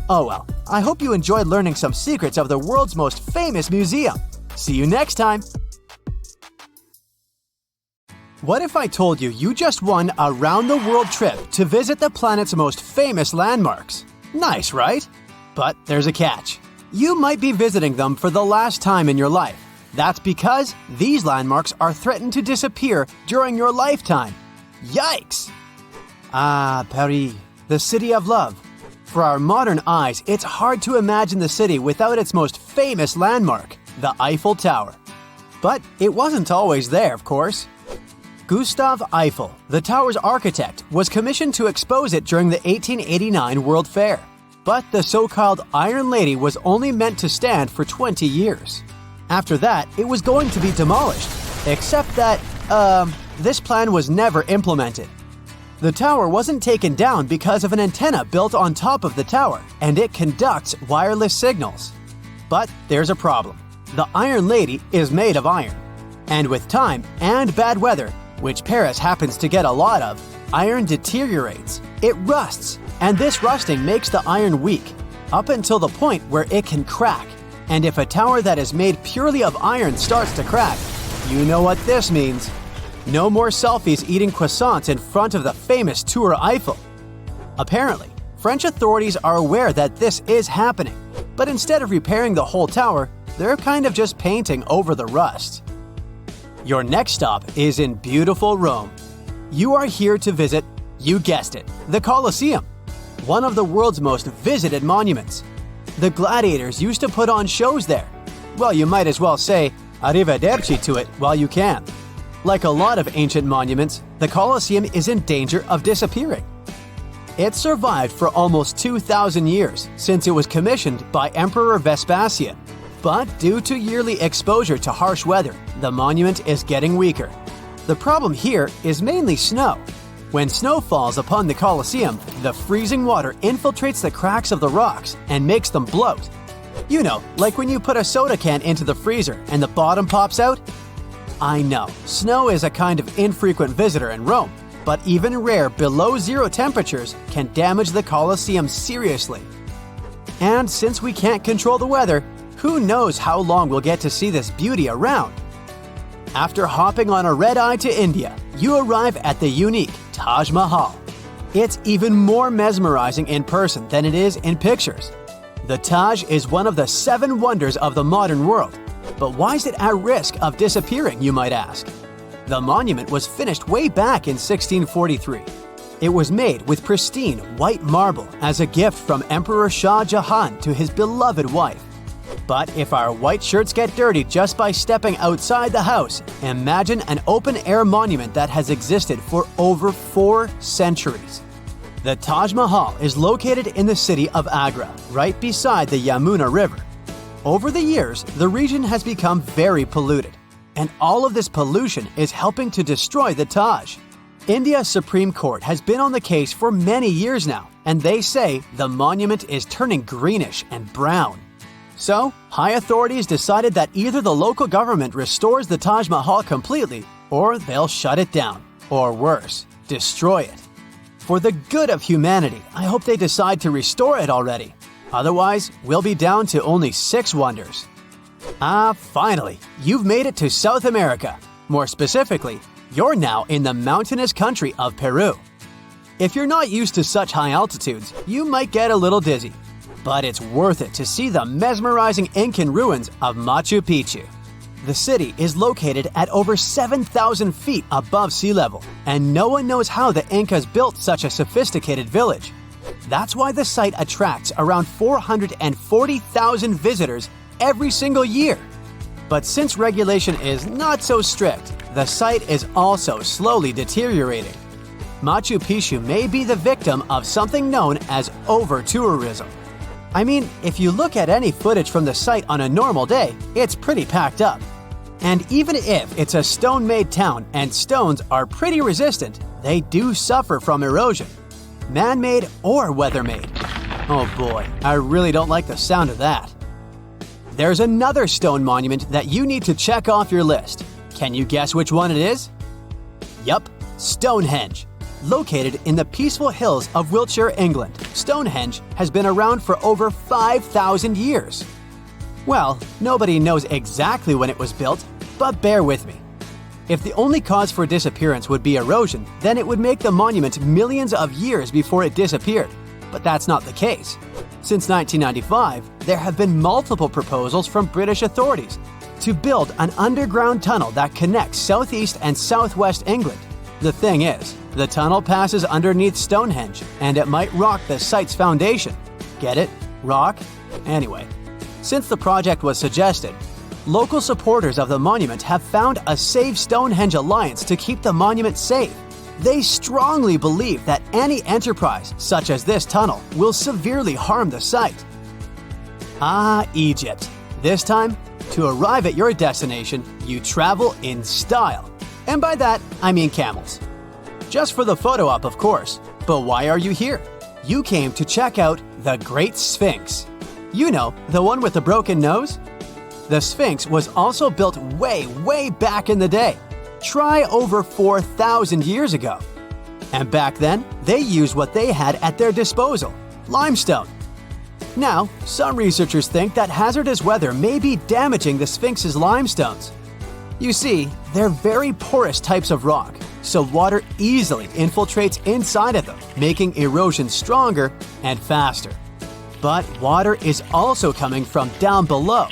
Oh well, I hope you enjoyed learning some secrets of the world's most famous museum. See you next time! What if I told you you just won a round-the-world trip to visit the planet's most famous landmarks? Nice, right? But there's a catch. You might be visiting them for the last time in your life. That's because these landmarks are threatened to disappear during your lifetime. Yikes! Ah, Paris, the city of love. For our modern eyes, it's hard to imagine the city without its most famous landmark, the Eiffel Tower. But it wasn't always there, of course. Gustave Eiffel, the tower's architect, was commissioned to expose it during the 1889 World Fair. But the so-called Iron Lady was only meant to stand for 20 years. After that, it was going to be demolished, except that, this plan was never implemented. The tower wasn't taken down because of an antenna built on top of the tower, and it conducts wireless signals. But there's a problem. The Iron Lady is made of iron. And with time and bad weather, which Paris happens to get a lot of, iron deteriorates. It rusts, and this rusting makes the iron weak, up until the point where it can crack. And if a tower that is made purely of iron starts to crack, you know what this means. No more selfies eating croissants in front of the famous Tour Eiffel. Apparently, French authorities are aware that this is happening, but instead of repairing the whole tower, they're kind of just painting over the rust. Your next stop is in beautiful Rome. You are here to visit, you guessed it, the Colosseum, one of the world's most visited monuments. The gladiators used to put on shows there. Well, you might as well say arrivederci to it while you can. Like a lot of ancient monuments, the Colosseum is in danger of disappearing. It survived for almost 2,000 years since it was commissioned by Emperor Vespasian. But due to yearly exposure to harsh weather, the monument is getting weaker. The problem here is mainly snow. When snow falls upon the Colosseum, the freezing water infiltrates the cracks of the rocks and makes them bloat. You know, like when you put a soda can into the freezer and the bottom pops out? I know, snow is a kind of infrequent visitor in Rome, but even rare below-zero temperatures can damage the Colosseum seriously. And since we can't control the weather, who knows how long we'll get to see this beauty around? After hopping on a red-eye to India, you arrive at the unique Taj Mahal. It's even more mesmerizing in person than it is in pictures. The Taj is one of the 7 wonders of the modern world. But why is it at risk of disappearing, you might ask? The monument was finished way back in 1643. It was made with pristine white marble as a gift from Emperor Shah Jahan to his beloved wife. But if our white shirts get dirty just by stepping outside the house, imagine an open-air monument that has existed for over 4 centuries. The Taj Mahal is located in the city of Agra, right beside the Yamuna River. Over the years, the region has become very polluted, and all of this pollution is helping to destroy the Taj. India's Supreme Court has been on the case for many years now, and they say the monument is turning greenish and brown. So, high authorities decided that either the local government restores the Taj Mahal completely, or they'll shut it down, or worse, destroy it. For the good of humanity, I hope they decide to restore it already. Otherwise, we'll be down to only 6 wonders. Finally, you've made it to South America. More specifically, you're now in the mountainous country of Peru. If you're not used to such high altitudes, you might get a little dizzy. But it's worth it to see the mesmerizing Incan ruins of Machu Picchu. The city is located at over 7,000 feet above sea level, and no one knows how the Incas built such a sophisticated village. That's why the site attracts around 440,000 visitors every single year. But since regulation is not so strict, the site is also slowly deteriorating. Machu Picchu may be the victim of something known as over-tourism. I mean, if you look at any footage from the site on a normal day, it's pretty packed up. And even if it's a stone-made town and stones are pretty resistant, they do suffer from erosion. Man-made or weather-made. Oh boy, I really don't like the sound of that. There's another stone monument that you need to check off your list. Can you guess which one it is? Yup, Stonehenge. Located in the peaceful hills of Wiltshire, England, Stonehenge has been around for over 5,000 years. Well, nobody knows exactly when it was built, but bear with me. If the only cause for disappearance would be erosion, then it would make the monument millions of years before it disappeared. But that's not the case. Since 1995, there have been multiple proposals from British authorities to build an underground tunnel that connects southeast and southwest England. The thing is, the tunnel passes underneath Stonehenge, and it might rock the site's foundation. Get it? Rock? Anyway, since the project was suggested, local supporters of the monument have found a Save Stonehenge alliance to keep the monument safe. They strongly believe that any enterprise, such as this tunnel, will severely harm the site. Egypt. This time, to arrive at your destination, you travel in style. And by that, I mean camels. Just for the photo op, of course. But why are you here? You came to check out the Great Sphinx. You know, the one with the broken nose? The Sphinx was also built way back in the day. Try over 4,000 years ago. And back then, they used what they had at their disposal, limestone. Now, some researchers think that hazardous weather may be damaging the Sphinx's limestones. You see, they're very porous types of rock, so water easily infiltrates inside of them, making erosion stronger and faster. But water is also coming from down below.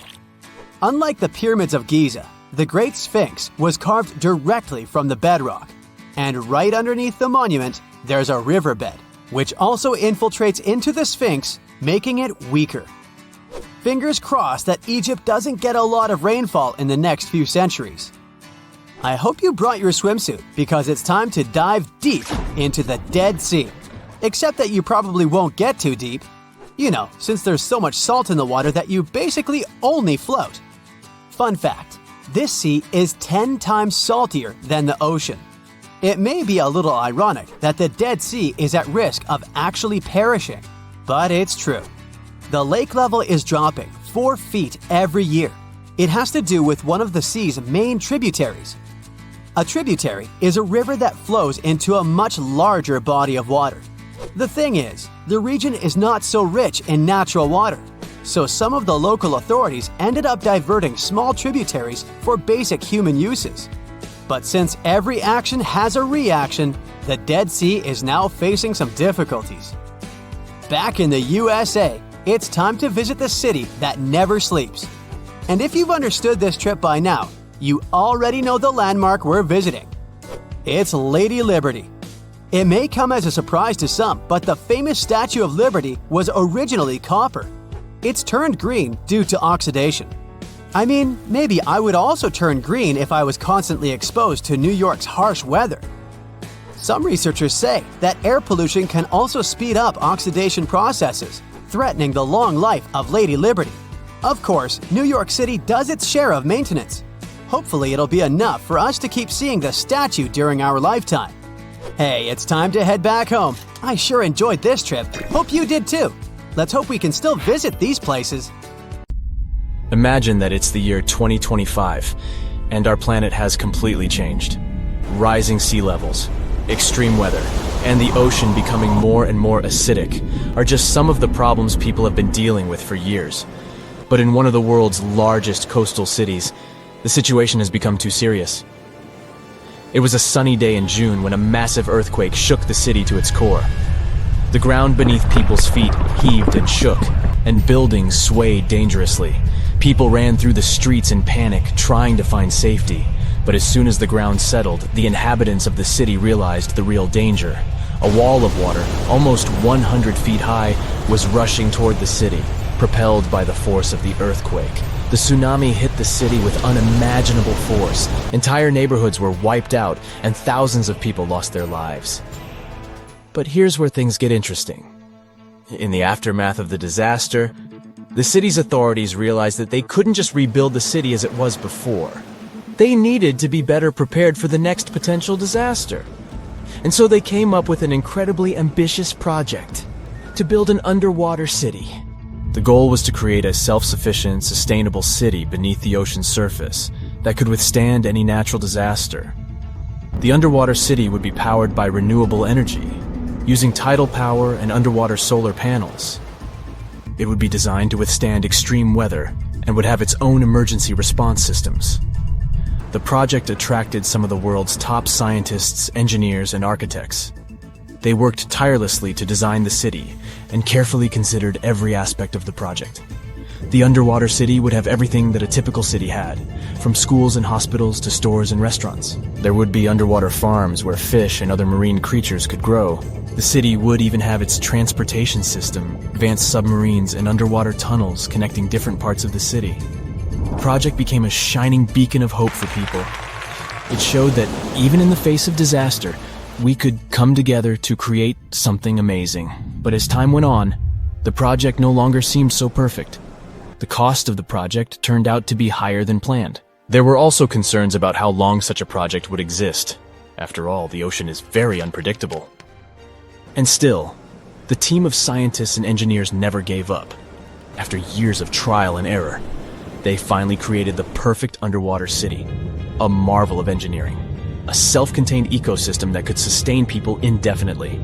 Unlike the pyramids of Giza, the Great Sphinx was carved directly from the bedrock. And right underneath the monument, there's a riverbed, which also infiltrates into the Sphinx, making it weaker. Fingers crossed that Egypt doesn't get a lot of rainfall in the next few centuries. I hope you brought your swimsuit because it's time to dive deep into the Dead Sea. Except that you probably won't get too deep. You know, since there's so much salt in the water that you basically only float. Fun fact, this sea is 10 times saltier than the ocean. It may be a little ironic that the Dead Sea is at risk of actually perishing, but it's true. The lake level is dropping 4 feet every year. It has to do with one of the sea's main tributaries. A tributary is a river that flows into a much larger body of water. The thing is, the region is not so rich in natural water, so some of the local authorities ended up diverting small tributaries for basic human uses. But since every action has a reaction, the Dead Sea is now facing some difficulties. Back in the USA, it's time to visit the city that never sleeps. And if you've understood this trip by now, you already know the landmark we're visiting. It's Lady Liberty. It may come as a surprise to some, but the famous Statue of Liberty was originally copper. It's turned green due to oxidation. I mean, maybe I would also turn green if I was constantly exposed to New York's harsh weather. Some researchers say that air pollution can also speed up oxidation processes, threatening the long life of Lady Liberty. Of course, New York City does its share of maintenance. Hopefully it'll be enough for us to keep seeing the statue during our lifetime. Hey, it's time to head back home. I sure enjoyed this trip. Hope you did too. Let's hope we can still visit these places. Imagine that it's the year 2025, and our planet has completely changed. Rising sea levels, extreme weather, and the ocean becoming more and more acidic are just some of the problems people have been dealing with for years. But in one of the world's largest coastal cities, the situation has become too serious. It was a sunny day in June when a massive earthquake shook the city to its core. The ground beneath people's feet heaved and shook, and buildings swayed dangerously. People ran through the streets in panic, trying to find safety. But as soon as the ground settled, the inhabitants of the city realized the real danger. A wall of water, almost 100 feet high, was rushing toward the city, propelled by the force of the earthquake. The tsunami hit the city with unimaginable force. Entire neighborhoods were wiped out, and thousands of people lost their lives. But here's where things get interesting. In the aftermath of the disaster, the city's authorities realized that they couldn't just rebuild the city as it was before. They needed to be better prepared for the next potential disaster. And so they came up with an incredibly ambitious project to build an underwater city. The goal was to create a self-sufficient, sustainable city beneath the ocean's surface that could withstand any natural disaster. The underwater city would be powered by renewable energy, using tidal power and underwater solar panels. It would be designed to withstand extreme weather and would have its own emergency response systems. The project attracted some of the world's top scientists, engineers, and architects. They worked tirelessly to design the city and carefully considered every aspect of the project. The underwater city would have everything that a typical city had, from schools and hospitals to stores and restaurants. There would be underwater farms where fish and other marine creatures could grow. The city would even have its transportation system, advanced submarines, and underwater tunnels connecting different parts of the city. The project became a shining beacon of hope for people. It showed that even in the face of disaster, we could come together to create something amazing. But as time went on, the project no longer seemed so perfect. The cost of the project turned out to be higher than planned. There were also concerns about how long such a project would exist. After all, the ocean is very unpredictable. And still, the team of scientists and engineers never gave up. After years of trial and error, they finally created the perfect underwater city, a marvel of engineering, a self-contained ecosystem that could sustain people indefinitely.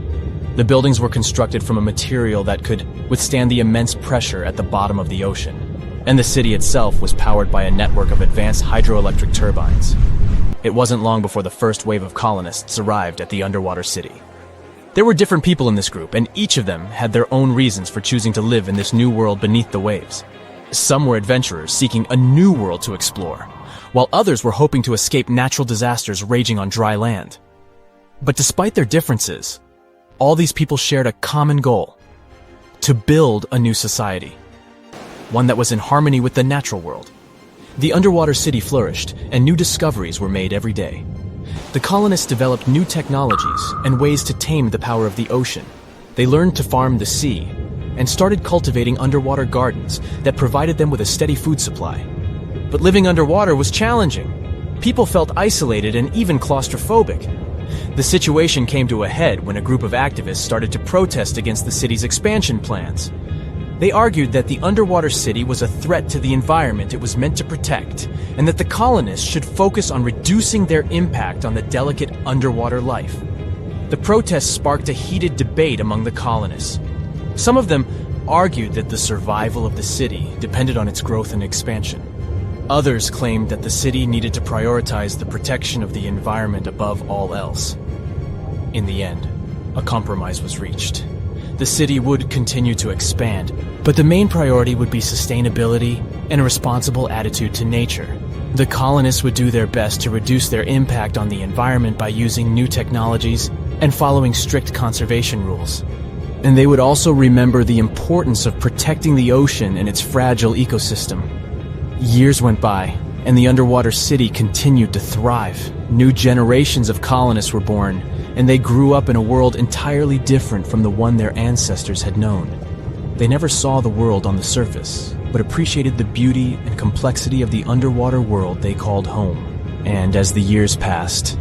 The buildings were constructed from a material that could withstand the immense pressure at the bottom of the ocean, and the city itself was powered by a network of advanced hydroelectric turbines. It wasn't long before the first wave of colonists arrived at the underwater city. There were different people in this group, and each of them had their own reasons for choosing to live in this new world beneath the waves. Some were adventurers seeking a new world to explore, while others were hoping to escape natural disasters raging on dry land. But despite their differences, all these people shared a common goal: to build a new society, one that was in harmony with the natural world. The underwater city flourished, and new discoveries were made every day. The colonists developed new technologies and ways to tame the power of the ocean. They learned to farm the sea and started cultivating underwater gardens that provided them with a steady food supply. But living underwater was challenging. People felt isolated and even claustrophobic. The situation came to a head when a group of activists started to protest against the city's expansion plans. They argued that the underwater city was a threat to the environment it was meant to protect, and that the colonists should focus on reducing their impact on the delicate underwater life. The protests sparked a heated debate among the colonists. Some of them argued that the survival of the city depended on its growth and expansion. Others claimed that the city needed to prioritize the protection of the environment above all else. In the end, a compromise was reached. The city would continue to expand, but the main priority would be sustainability and a responsible attitude to nature. The colonists would do their best to reduce their impact on the environment by using new technologies and following strict conservation rules. And they would also remember the importance of protecting the ocean and its fragile ecosystem. Years went by, and the underwater city continued to thrive. New generations of colonists were born, and they grew up in a world entirely different from the one their ancestors had known. They never saw the world on the surface, but appreciated the beauty and complexity of the underwater world they called home. And as the years passed,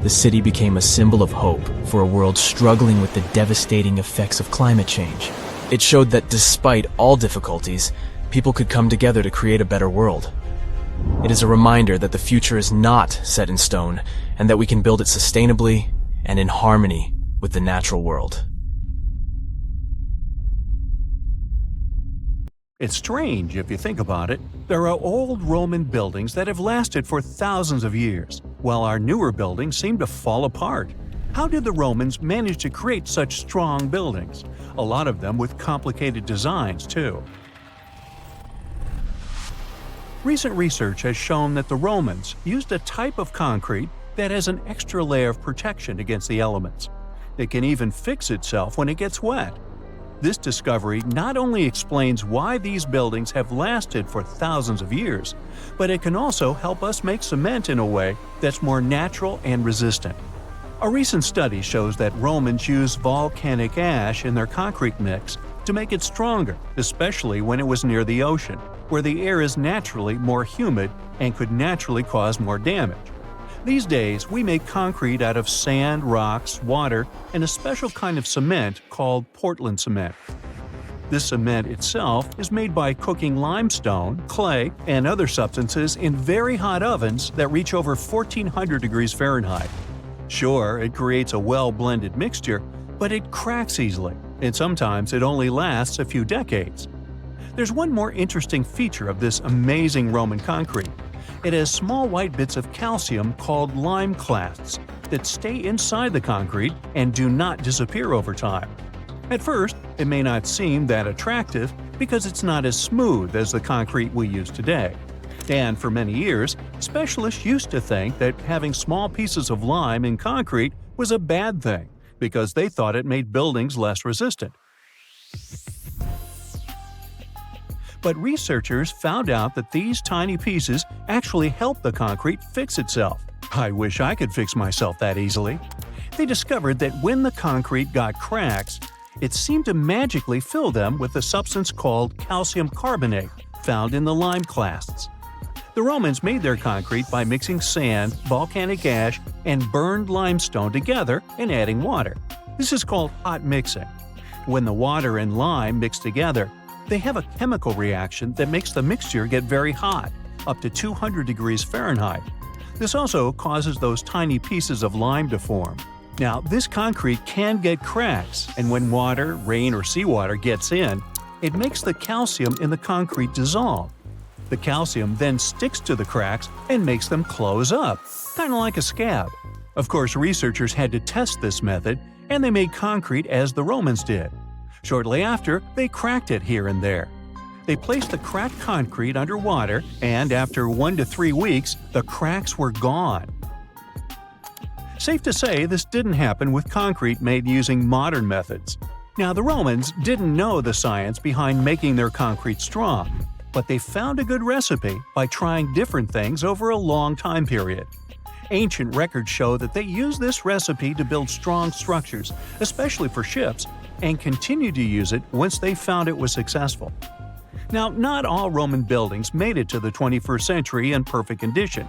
the city became a symbol of hope for a world struggling with the devastating effects of climate change. It showed that despite all difficulties, people could come together to create a better world. It is a reminder that the future is not set in stone, and that we can build it sustainably and in harmony with the natural world. It's strange if you think about it. There are old Roman buildings that have lasted for thousands of years, while our newer buildings seem to fall apart. How did the Romans manage to create such strong buildings? A lot of them with complicated designs, too. Recent research has shown that the Romans used a type of concrete that has an extra layer of protection against the elements. It can even fix itself when it gets wet. This discovery not only explains why these buildings have lasted for thousands of years, but it can also help us make cement in a way that's more natural and resistant. A recent study shows that Romans used volcanic ash in their concrete mix to make it stronger, especially when it was near the ocean, where the air is naturally more humid and could naturally cause more damage. These days, we make concrete out of sand, rocks, water, and a special kind of cement called Portland cement. This cement itself is made by cooking limestone, clay, and other substances in very hot ovens that reach over 1400 degrees Fahrenheit. Sure, it creates a well-blended mixture, but it cracks easily, and sometimes it only lasts a few decades. There's one more interesting feature of this amazing Roman concrete. It has small white bits of calcium called lime clasts that stay inside the concrete and do not disappear over time. At first, it may not seem that attractive because it's not as smooth as the concrete we use today. And for many years, specialists used to think that having small pieces of lime in concrete was a bad thing because they thought it made buildings less resistant. But researchers found out that these tiny pieces actually help the concrete fix itself. I wish I could fix myself that easily. They discovered that when the concrete got cracks, it seemed to magically fill them with a substance called calcium carbonate found in the lime clasts. The Romans made their concrete by mixing sand, volcanic ash, and burned limestone together and adding water. This is called hot mixing. When the water and lime mix together, they have a chemical reaction that makes the mixture get very hot, up to 200 degrees Fahrenheit. This also causes those tiny pieces of lime to form. Now, this concrete can get cracks, and when water, rain, or seawater gets in, it makes the calcium in the concrete dissolve. The calcium then sticks to the cracks and makes them close up, kind of like a scab. Of course, researchers had to test this method, and they made concrete as the Romans did. Shortly after, they cracked it here and there. They placed the cracked concrete under water, and after 1 to 3 weeks, the cracks were gone. Safe to say, this didn't happen with concrete made using modern methods. Now, the Romans didn't know the science behind making their concrete strong, but they found a good recipe by trying different things over a long time period. Ancient records show that they used this recipe to build strong structures, especially for ships, and continued to use it once they found it was successful. Now, not all Roman buildings made it to the 21st century in perfect condition.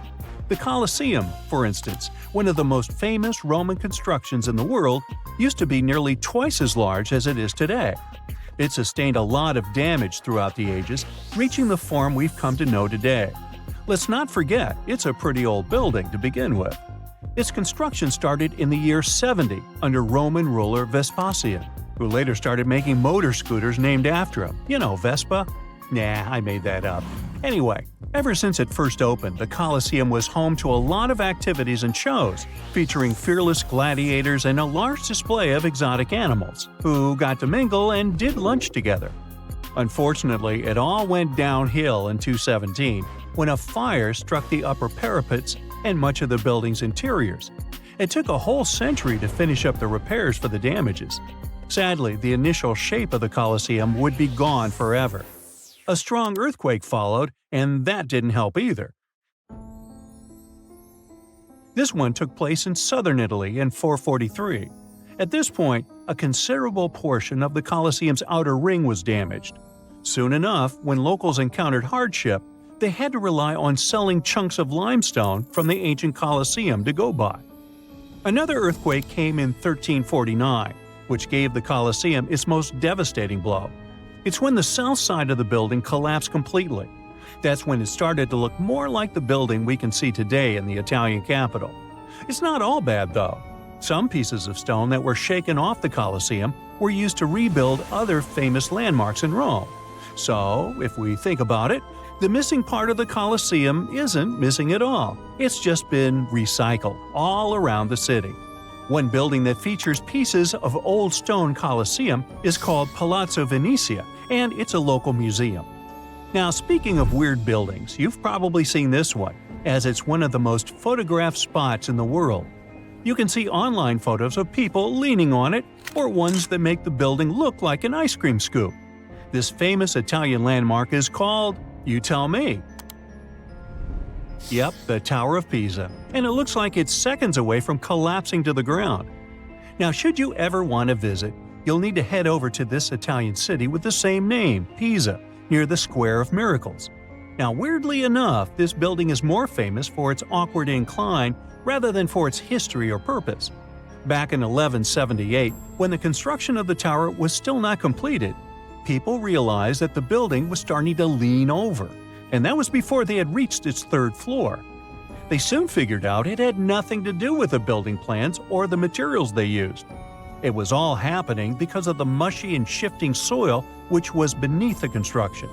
The Colosseum, for instance, one of the most famous Roman constructions in the world, used to be nearly twice as large as it is today. It sustained a lot of damage throughout the ages, reaching the form we've come to know today. Let's not forget, it's a pretty old building to begin with. Its construction started in the year 70 under Roman ruler Vespasian, who later started making motor scooters named after him. You know, Vespa? Nah, I made that up. Anyway, ever since it first opened, the Colosseum was home to a lot of activities and shows, featuring fearless gladiators and a large display of exotic animals, who got to mingle and did lunch together. Unfortunately, it all went downhill in 217, when a fire struck the upper parapets and much of the building's interiors. It took a whole century to finish up the repairs for the damages. Sadly, the initial shape of the Colosseum would be gone forever. A strong earthquake followed, and that didn't help either. This one took place in southern Italy in 443. At this point, a considerable portion of the Colosseum's outer ring was damaged. Soon enough, when locals encountered hardship, they had to rely on selling chunks of limestone from the ancient Colosseum to go by. Another earthquake came in 1349, which gave the Colosseum its most devastating blow. It's when the south side of the building collapsed completely. That's when it started to look more like the building we can see today in the Italian capital. It's not all bad, though. Some pieces of stone that were shaken off the Colosseum were used to rebuild other famous landmarks in Rome. So, if we think about it, the missing part of the Colosseum isn't missing at all. It's just been recycled all around the city. One building that features pieces of old stone Colosseum is called Palazzo Venezia, and it's a local museum. Now, speaking of weird buildings, you've probably seen this one, as it's one of the most photographed spots in the world. You can see online photos of people leaning on it, or ones that make the building look like an ice cream scoop. This famous Italian landmark is called, you tell me. Yep, the Tower of Pisa, and it looks like it's seconds away from collapsing to the ground. Now, should you ever want to visit, you'll need to head over to this Italian city with the same name, Pisa, near the Square of Miracles. Now, weirdly enough, this building is more famous for its awkward incline rather than for its history or purpose. Back in 1178, when the construction of the tower was still not completed, people realized that the building was starting to lean over, and that was before they had reached its third floor. They soon figured out it had nothing to do with the building plans or the materials they used. It was all happening because of the mushy and shifting soil which was beneath the construction.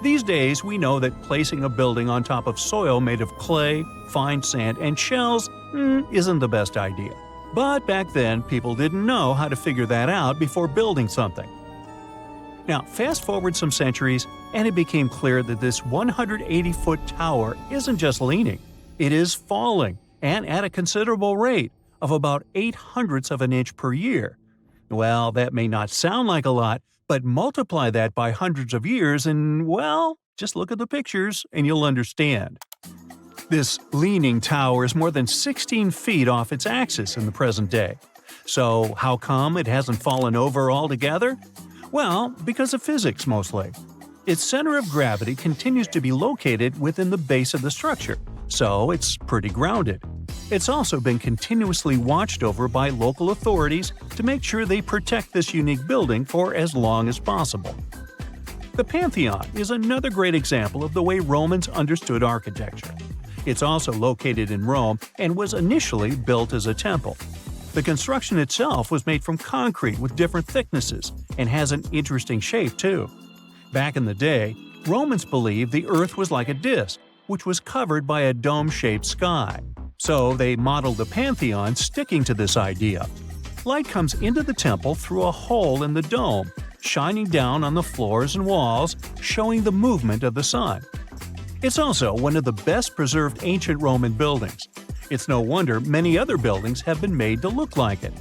These days, we know that placing a building on top of soil made of clay, fine sand, and shells isn't the best idea. But back then, people didn't know how to figure that out before building something. Now, fast forward some centuries, and it became clear that this 180-foot tower isn't just leaning, it is falling, and at a considerable rate of about 0.08 of an inch per year. Well, that may not sound like a lot, but multiply that by hundreds of years and, well, just look at the pictures and you'll understand. This leaning tower is more than 16 feet off its axis in the present day. So how come it hasn't fallen over altogether? Well, because of physics mostly. Its center of gravity continues to be located within the base of the structure, so it's pretty grounded. It's also been continuously watched over by local authorities to make sure they protect this unique building for as long as possible. The Pantheon is another great example of the way Romans understood architecture. It's also located in Rome and was initially built as a temple. The construction itself was made from concrete with different thicknesses and has an interesting shape too. Back in the day, Romans believed the Earth was like a disc, which was covered by a dome-shaped sky. So they modeled the Pantheon sticking to this idea. Light comes into the temple through a hole in the dome, shining down on the floors and walls, showing the movement of the sun. It's also one of the best preserved ancient Roman buildings. It's no wonder many other buildings have been made to look like it.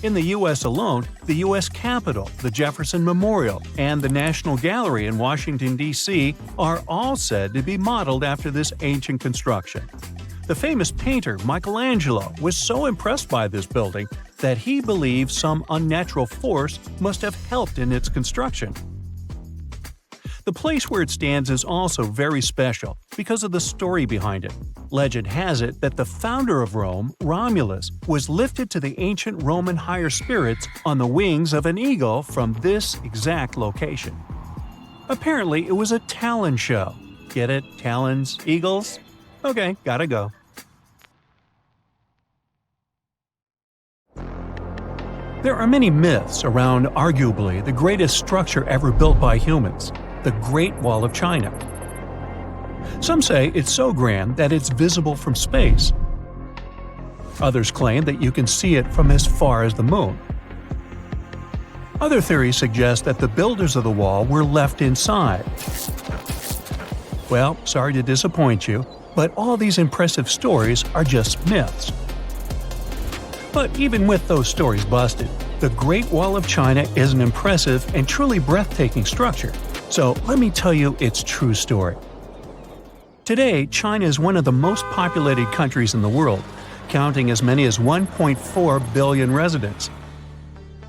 In the U.S. alone, the U.S. Capitol, the Jefferson Memorial, and the National Gallery in Washington, D.C. are all said to be modeled after this ancient construction. The famous painter Michelangelo was so impressed by this building that he believed some unnatural force must have helped in its construction. The place where it stands is also very special because of the story behind it. Legend has it that the founder of Rome, Romulus, was lifted to the ancient Roman higher spirits on the wings of an eagle from this exact location. Apparently, it was a talon show. Get it? Talons? Eagles? Okay, gotta go. There are many myths around arguably the greatest structure ever built by humans, the Great Wall of China. Some say it's so grand that it's visible from space. Others claim that you can see it from as far as the moon. Other theories suggest that the builders of the wall were left inside. Well, sorry to disappoint you, but all these impressive stories are just myths. But even with those stories busted, the Great Wall of China is an impressive and truly breathtaking structure. So let me tell you its true story. Today, China is one of the most populated countries in the world, counting as many as 1.4 billion residents.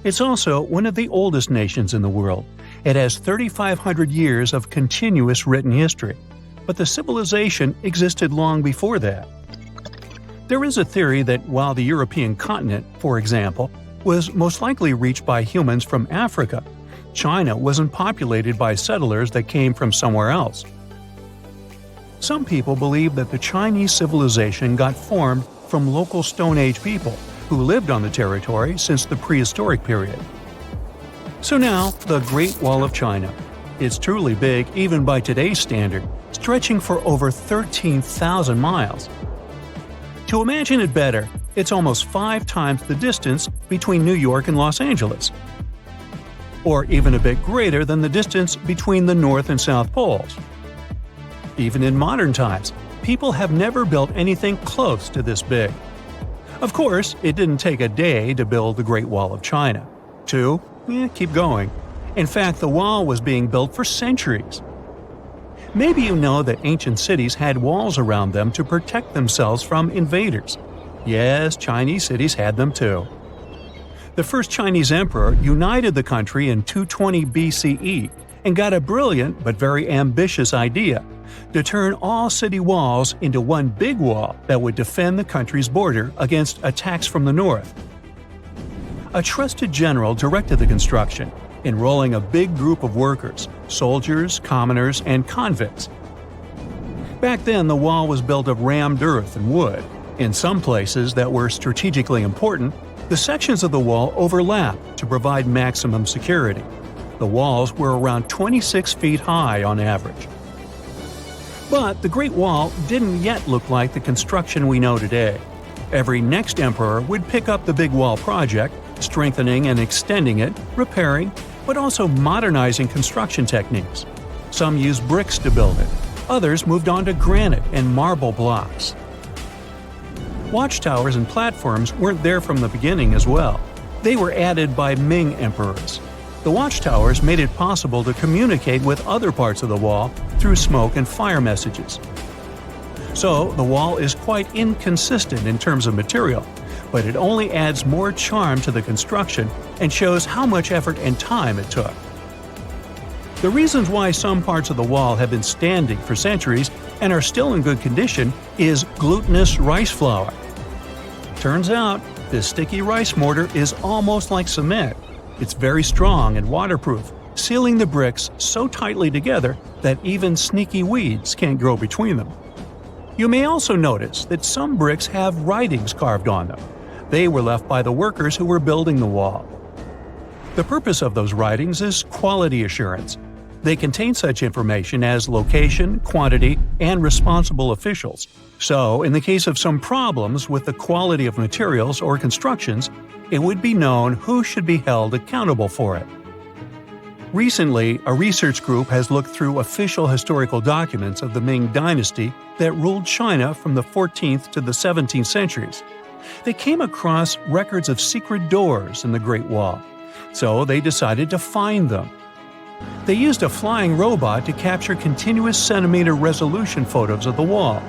It's also one of the oldest nations in the world. It has 3,500 years of continuous written history, but the civilization existed long before that. There is a theory that while the European continent, for example, was most likely reached by humans from Africa, China wasn't populated by settlers that came from somewhere else. Some people believe that the Chinese civilization got formed from local Stone Age people who lived on the territory since the prehistoric period. So now, the Great Wall of China. It's truly big even by today's standard, stretching for over 13,000 miles. To imagine it better, it's almost 5 times the distance between New York and Los Angeles. Or even a bit greater than the distance between the North and South Poles. Even in modern times, people have never built anything close to this big. Of course, it didn't take a day to build the Great Wall of China. 2? Keep going. In fact, the wall was being built for centuries. Maybe you know that ancient cities had walls around them to protect themselves from invaders. Yes, Chinese cities had them too. The first Chinese emperor united the country in 220 BCE and got a brilliant but very ambitious idea to turn all city walls into one big wall that would defend the country's border against attacks from the north. A trusted general directed the construction, enrolling a big group of workers, soldiers, commoners, and convicts. Back then, the wall was built of rammed earth and wood. In some places that were strategically important, the sections of the wall overlapped to provide maximum security. The walls were around 26 feet high on average. But the Great Wall didn't yet look like the construction we know today. Every next emperor would pick up the big wall project, strengthening and extending it, repairing, but also modernizing construction techniques. Some used bricks to build it. Others moved on to granite and marble blocks. Watchtowers and platforms weren't there from the beginning as well. They were added by Ming emperors. The watchtowers made it possible to communicate with other parts of the wall through smoke and fire messages. So, the wall is quite inconsistent in terms of material, but it only adds more charm to the construction and shows how much effort and time it took. The reasons why some parts of the wall have been standing for centuries and are still in good condition is glutinous rice flour. Turns out, this sticky rice mortar is almost like cement. It's very strong and waterproof, sealing the bricks so tightly together that even sneaky weeds can't grow between them. You may also notice that some bricks have writings carved on them. They were left by the workers who were building the wall. The purpose of those writings is quality assurance. They contain such information as location, quantity, and responsible officials. So, in the case of some problems with the quality of materials or constructions, it would be known who should be held accountable for it. Recently, a research group has looked through official historical documents of the Ming Dynasty that ruled China from the 14th to the 17th centuries. They came across records of secret doors in the Great Wall, so they decided to find them. They used a flying robot to capture continuous centimeter resolution photos of the wall.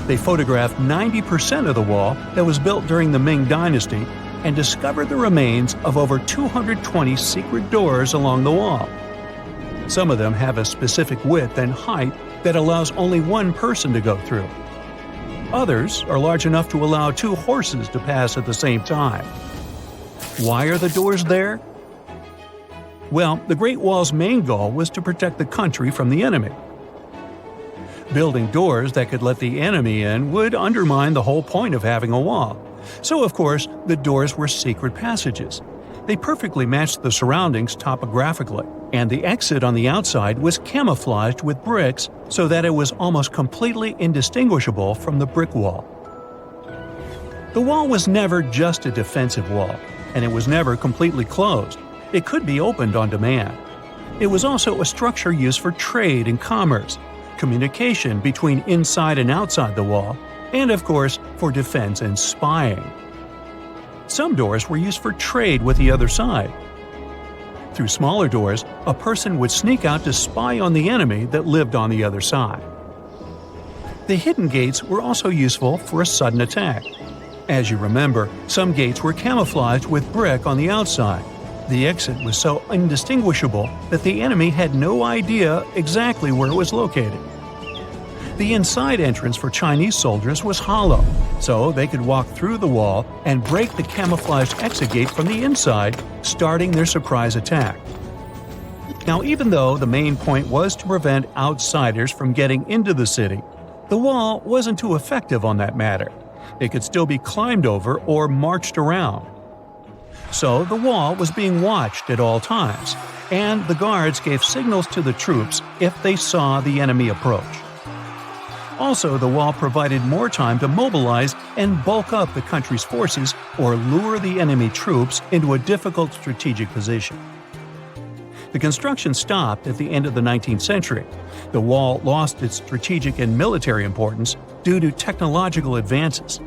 They photographed 90% of the wall that was built during the Ming Dynasty and discovered the remains of over 220 secret doors along the wall. Some of them have a specific width and height that allows only one person to go through. Others are large enough to allow 2 horses to pass at the same time. Why are the doors there? Well, the Great Wall's main goal was to protect the country from the enemy. Building doors that could let the enemy in would undermine the whole point of having a wall. So, of course, the doors were secret passages. They perfectly matched the surroundings topographically, and the exit on the outside was camouflaged with bricks so that it was almost completely indistinguishable from the brick wall. The wall was never just a defensive wall, and it was never completely closed. It could be opened on demand. It was also a structure used for trade and commerce, communication between inside and outside the wall, and of course, for defense and spying. Some doors were used for trade with the other side. Through smaller doors, a person would sneak out to spy on the enemy that lived on the other side. The hidden gates were also useful for a sudden attack. As you remember, some gates were camouflaged with brick on the outside. The exit was so indistinguishable that the enemy had no idea exactly where it was located. The inside entrance for Chinese soldiers was hollow, so they could walk through the wall and break the camouflaged exit gate from the inside, starting their surprise attack. Now, even though the main point was to prevent outsiders from getting into the city, the wall wasn't too effective on that matter. It could still be climbed over or marched around. So the wall was being watched at all times, and the guards gave signals to the troops if they saw the enemy approach. Also, the wall provided more time to mobilize and bulk up the country's forces or lure the enemy troops into a difficult strategic position. The construction stopped at the end of the 19th century. The wall lost its strategic and military importance due to technological advances.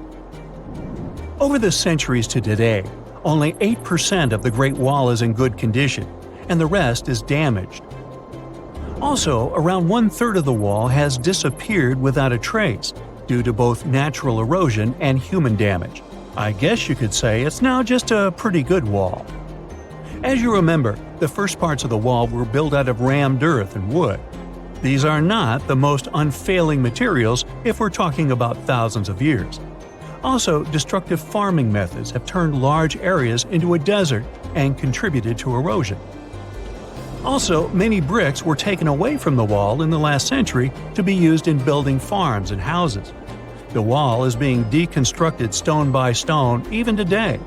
Over the centuries to today, only 8% of the Great Wall is in good condition, and the rest is damaged. Also, around 1/3 of the wall has disappeared without a trace, due to both natural erosion and human damage. I guess you could say it's now just a pretty good wall. As you remember, the first parts of the wall were built out of rammed earth and wood. These are not the most unfailing materials if we're talking about thousands of years. Also, destructive farming methods have turned large areas into a desert and contributed to erosion. Also, many bricks were taken away from the wall in the last century to be used in building farms and houses. The wall is being deconstructed stone by stone even today,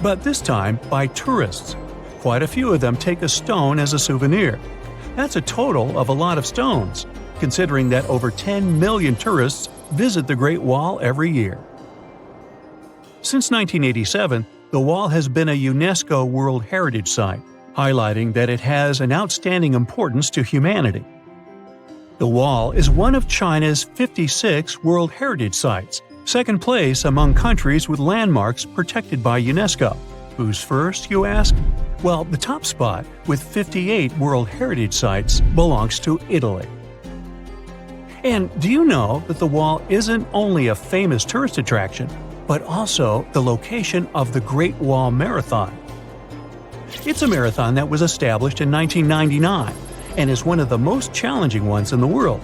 but this time by tourists. Quite a few of them take a stone as a souvenir. That's a total of a lot of stones, considering that over 10 million tourists visit the Great Wall every year. Since 1987, the wall has been a UNESCO World Heritage Site, highlighting that it has an outstanding importance to humanity. The wall is one of China's 56 World Heritage Sites, second place among countries with landmarks protected by UNESCO. Who's first, you ask? Well, the top spot, with 58 World Heritage Sites, belongs to Italy. And do you know that the wall isn't only a famous tourist attraction, but also the location of the Great Wall Marathon? It's a marathon that was established in 1999 and is one of the most challenging ones in the world.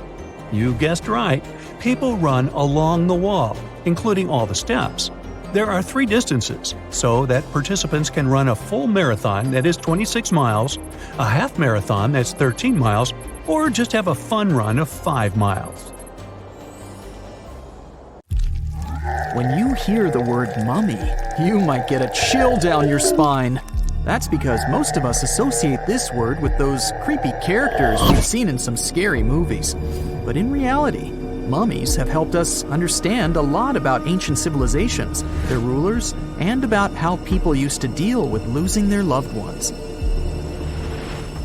You guessed right, people run along the wall, including all the steps. There are 3 distances, so that participants can run a full marathon that is 26 miles, a half marathon that's 13 miles, or just have a fun run of 5 miles. When you hear the word mummy, you might get a chill down your spine. That's because most of us associate this word with those creepy characters we've seen in some scary movies. But in reality, Mummies have helped us understand a lot about ancient civilizations, their rulers, and about how people used to deal with losing their loved ones.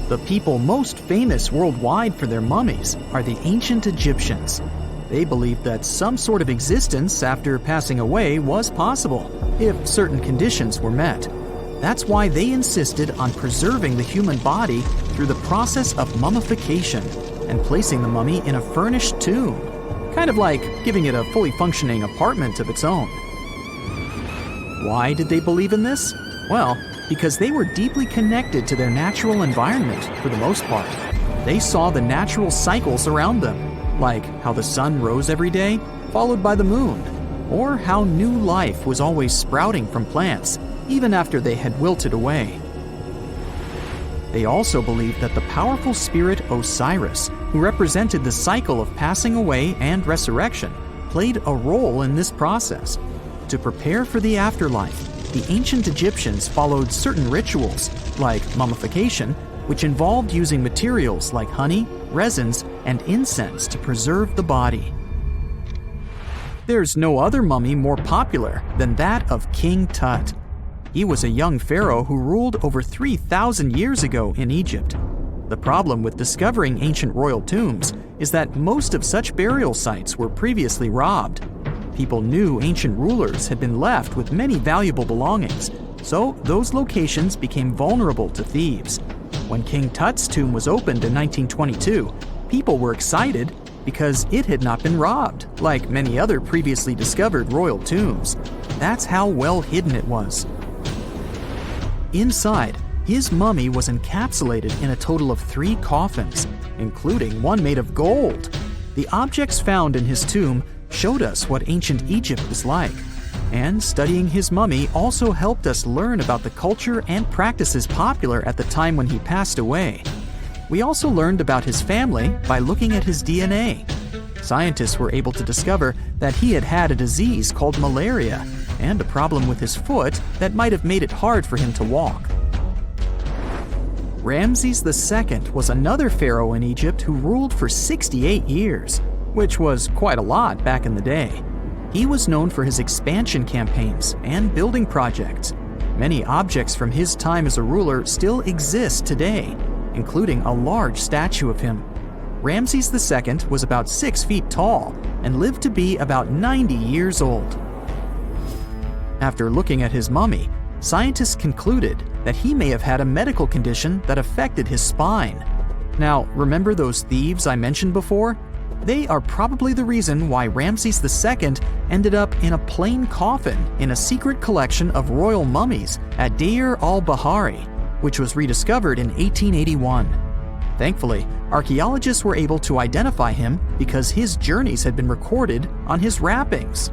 The people most famous worldwide for their mummies are the ancient Egyptians. They believed that some sort of existence after passing away was possible, if certain conditions were met. That's why they insisted on preserving the human body through the process of mummification and placing the mummy in a furnished tomb, kind of like giving it a fully functioning apartment of its own. Why did they believe in this? Well, because they were deeply connected to their natural environment for the most part. They saw the natural cycles around them, like how the sun rose every day, followed by the moon, or how new life was always sprouting from plants, even after they had wilted away. They also believed that the powerful spirit Osiris, who represented the cycle of passing away and resurrection, played a role in this process. To prepare for the afterlife, the ancient Egyptians followed certain rituals, like mummification, which involved using materials like honey, resins, and incense to preserve the body. There's no other mummy more popular than that of King Tut. He was a young pharaoh who ruled over 3,000 years ago in Egypt. The problem with discovering ancient royal tombs is that most of such burial sites were previously robbed. People knew ancient rulers had been left with many valuable belongings, so those locations became vulnerable to thieves. When King Tut's tomb was opened in 1922, people were excited because it had not been robbed, like many other previously discovered royal tombs. That's how well hidden it was. Inside, his mummy was encapsulated in a total of 3 coffins, including one made of gold. The objects found in his tomb showed us what ancient Egypt was like, and studying his mummy also helped us learn about the culture and practices popular at the time when he passed away. We also learned about his family by looking at his DNA. Scientists were able to discover that he had had a disease called malaria and a problem with his foot that might have made it hard for him to walk. Ramses II was another pharaoh in Egypt who ruled for 68 years, which was quite a lot back in the day. He was known for his expansion campaigns and building projects. Many objects from his time as a ruler still exist today, including a large statue of him. Ramses II was about 6 feet tall and lived to be about 90 years old. After looking at his mummy, scientists concluded that he may have had a medical condition that affected his spine. Now, remember those thieves I mentioned before? They are probably the reason why Ramses II ended up in a plain coffin in a secret collection of royal mummies at Deir al-Bahari, which was rediscovered in 1881. Thankfully, archaeologists were able to identify him because his journeys had been recorded on his wrappings.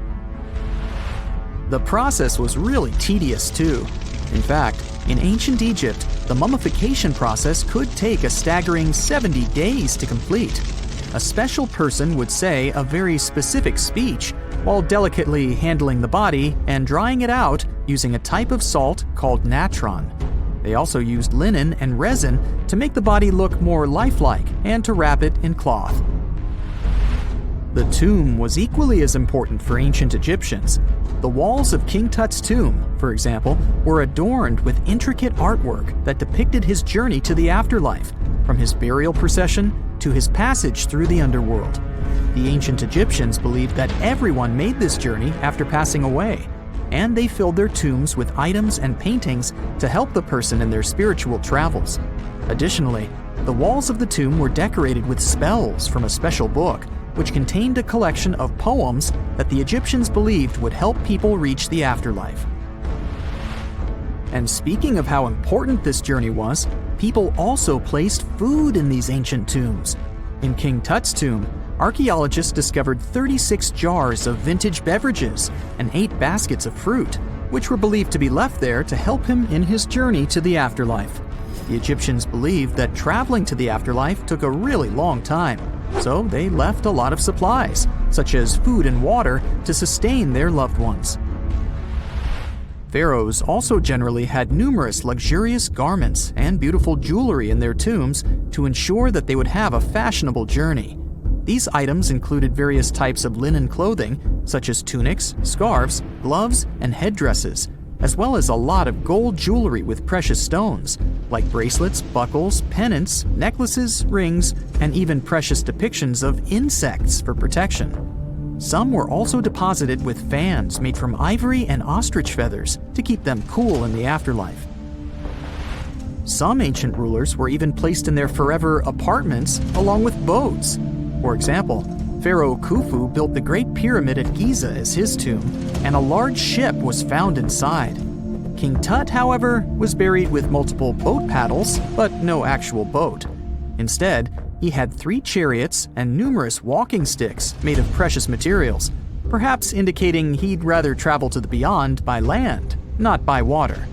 The process was really tedious too. In fact, in ancient Egypt, the mummification process could take a staggering 70 days to complete. A special person would say a very specific speech while delicately handling the body and drying it out using a type of salt called natron. They also used linen and resin to make the body look more lifelike and to wrap it in cloth. The tomb was equally as important for ancient Egyptians. The walls of King Tut's tomb, for example, were adorned with intricate artwork that depicted his journey to the afterlife, from his burial procession to his passage through the underworld. The ancient Egyptians believed that everyone made this journey after passing away, and they filled their tombs with items and paintings to help the person in their spiritual travels. Additionally, the walls of the tomb were decorated with spells from a special book, which contained a collection of poems that the Egyptians believed would help people reach the afterlife. And speaking of how important this journey was, people also placed food in these ancient tombs. In King Tut's tomb, archaeologists discovered 36 jars of vintage beverages and 8 baskets of fruit, which were believed to be left there to help him in his journey to the afterlife. The Egyptians believed that traveling to the afterlife took a really long time, so they left a lot of supplies, such as food and water, to sustain their loved ones. Pharaohs also generally had numerous luxurious garments and beautiful jewelry in their tombs to ensure that they would have a fashionable journey. These items included various types of linen clothing, such as tunics, scarves, gloves, and headdresses, as well as a lot of gold jewelry with precious stones, like bracelets, buckles, pendants, necklaces, rings, and even precious depictions of insects for protection. Some were also deposited with fans made from ivory and ostrich feathers to keep them cool in the afterlife. Some ancient rulers were even placed in their forever apartments along with boats. For example, Pharaoh Khufu built the Great Pyramid at Giza as his tomb, and a large ship was found inside. King Tut, however, was buried with multiple boat paddles, but no actual boat. Instead, he had 3 chariots and numerous walking sticks made of precious materials, perhaps indicating he'd rather travel to the beyond by land, not by water.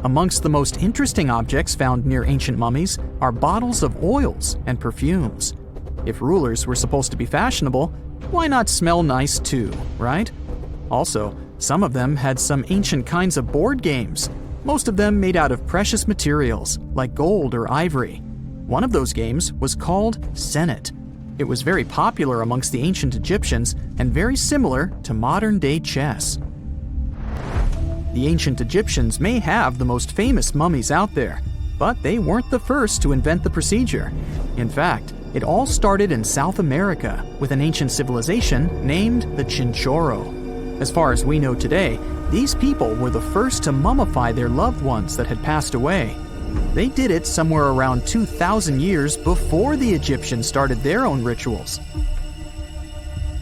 Amongst the most interesting objects found near ancient mummies are bottles of oils and perfumes. If rulers were supposed to be fashionable, why not smell nice too, right? Also, some of them had some ancient kinds of board games, most of them made out of precious materials like gold or ivory. One of those games was called Senet. It was very popular amongst the ancient Egyptians and very similar to modern-day chess. The ancient Egyptians may have the most famous mummies out there, but they weren't the first to invent the procedure. In fact, it all started in South America with an ancient civilization named the Chinchorro. As far as we know today, these people were the first to mummify their loved ones that had passed away. They did it somewhere around 2,000 years before the Egyptians started their own rituals.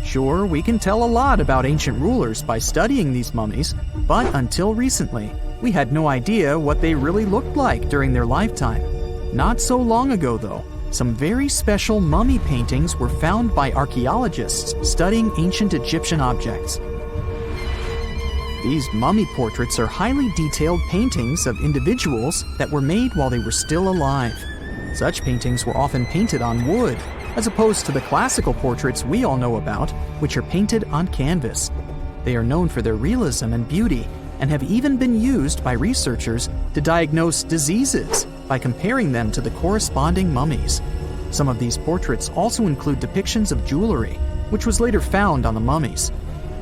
Sure, we can tell a lot about ancient rulers by studying these mummies, but until recently, we had no idea what they really looked like during their lifetime. Not so long ago, though, some very special mummy paintings were found by archaeologists studying ancient Egyptian objects. These mummy portraits are highly detailed paintings of individuals that were made while they were still alive. Such paintings were often painted on wood, as opposed to the classical portraits we all know about, which are painted on canvas. They are known for their realism and beauty, and have even been used by researchers to diagnose diseases by comparing them to the corresponding mummies. Some of these portraits also include depictions of jewelry, which was later found on the mummies.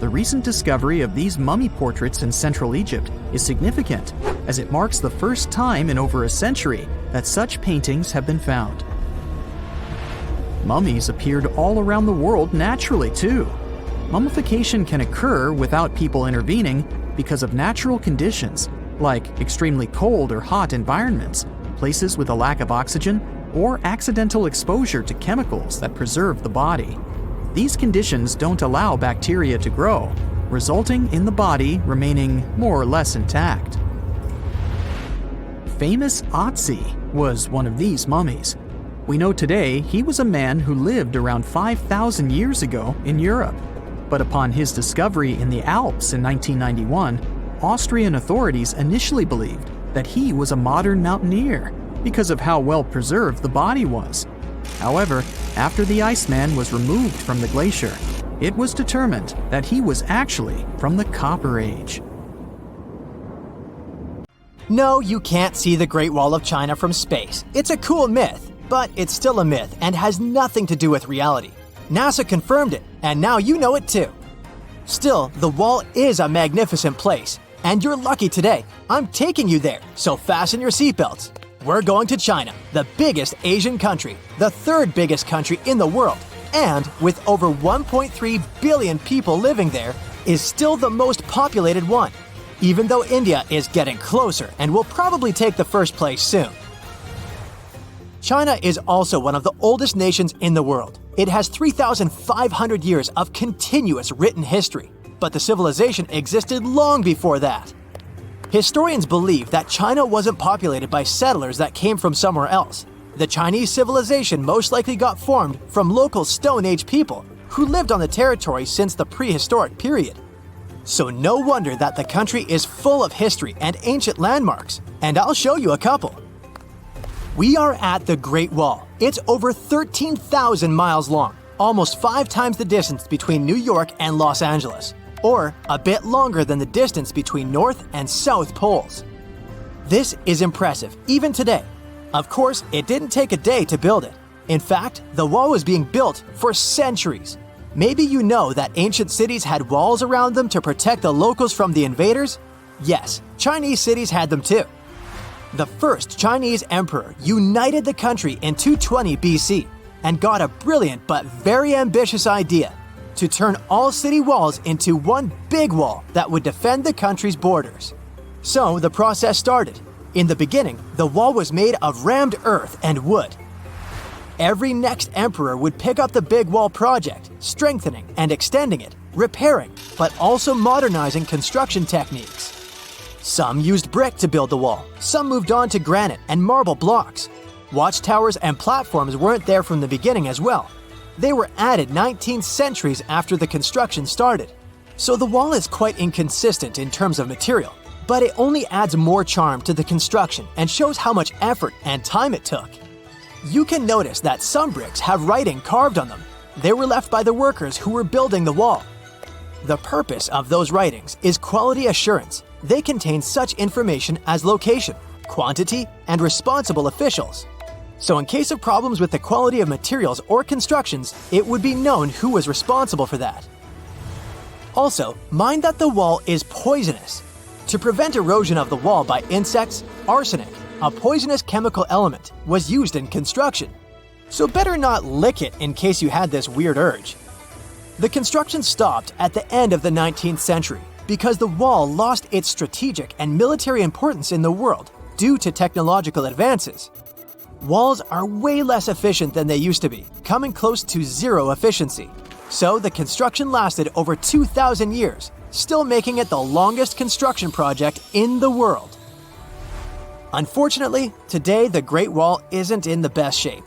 The recent discovery of these mummy portraits in Central Egypt is significant, as it marks the first time in over a century that such paintings have been found. Mummies appeared all around the world naturally, too. Mummification can occur without people intervening because of natural conditions, like extremely cold or hot environments, places with a lack of oxygen, or accidental exposure to chemicals that preserve the body. These conditions don't allow bacteria to grow, resulting in the body remaining more or less intact. Famous Otzi was one of these mummies. We know today he was a man who lived around 5,000 years ago in Europe. But upon his discovery in the Alps in 1991, Austrian authorities initially believed that he was a modern mountaineer because of how well preserved the body was. However, after the Iceman was removed from the glacier, it was determined that he was actually from the Copper Age. No, you can't see the Great Wall of China from space. It's a cool myth, but it's still a myth and has nothing to do with reality. NASA confirmed it, and now you know it too. Still, the wall is a magnificent place, and you're lucky today. I'm taking you there, so fasten your seatbelts. We're going to China, the biggest Asian country, the 3rd biggest country in the world, and with over 1.3 billion people living there, is still the most populated one, even though India is getting closer and will probably take the first place soon. China is also one of the oldest nations in the world. It has 3,500 years of continuous written history, but the civilization existed long before that. Historians believe that China wasn't populated by settlers that came from somewhere else. The Chinese civilization most likely got formed from local Stone Age people who lived on the territory since the prehistoric period. So no wonder that the country is full of history and ancient landmarks, and I'll show you a couple. We are at the Great Wall. It's over 13,000 miles long, almost 5 times the distance between New York and Los Angeles, or a bit longer than the distance between North and South Poles. This is impressive, even today. Of course, it didn't take a day to build it. In fact, the wall was being built for centuries. Maybe you know that ancient cities had walls around them to protect the locals from the invaders? Yes, Chinese cities had them too. The first Chinese emperor united the country in 220 BC and got a brilliant but very ambitious idea to turn all city walls into one big wall that would defend the country's borders. So the process started. In the beginning, the wall was made of rammed earth and wood. Every next emperor would pick up the big wall project, strengthening and extending it, repairing, but also modernizing construction techniques. Some used brick to build the wall, some moved on to granite and marble blocks. Watchtowers and platforms weren't there from the beginning as well. They were added 19 centuries after the construction started. So the wall is quite inconsistent in terms of material, but it only adds more charm to the construction and shows how much effort and time it took. You can notice that some bricks have writing carved on them. They were left by the workers who were building the wall. The purpose of those writings is quality assurance. They contain such information as location, quantity, and responsible officials. So in case of problems with the quality of materials or constructions, it would be known who was responsible for that. Also, mind that the wall is poisonous. To prevent erosion of the wall by insects, arsenic, a poisonous chemical element, was used in construction. So better not lick it in case you had this weird urge. The construction stopped at the end of the 19th century because the wall lost its strategic and military importance in the world due to technological advances. Walls are way less efficient than they used to be, coming close to zero efficiency. So the construction lasted over 2,000 years, still making it the longest construction project in the world. Unfortunately, today the Great Wall isn't in the best shape.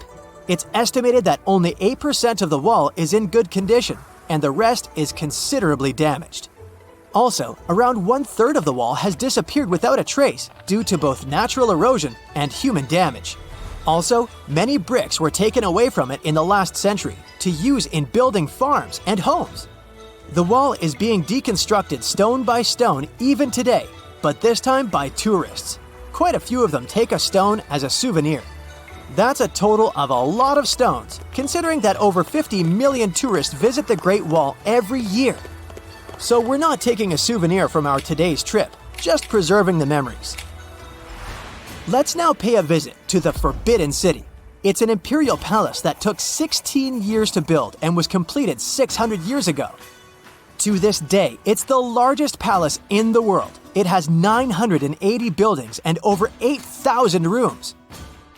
It's estimated that only 8% of the wall is in good condition, and the rest is considerably damaged. Also, around 1/3 of the wall has disappeared without a trace due to both natural erosion and human damage. Also, many bricks were taken away from it in the last century to use in building farms and homes. The wall is being deconstructed stone by stone even today, but this time by tourists. Quite a few of them take a stone as a souvenir. That's a total of a lot of stones, considering that over 50 million tourists visit the Great Wall every year. So we're not taking a souvenir from our today's trip, just preserving the memories. Let's now pay a visit to the Forbidden City. It's an imperial palace that took 16 years to build and was completed 600 years ago. To this day, it's the largest palace in the world. It has 980 buildings and over 8,000 rooms.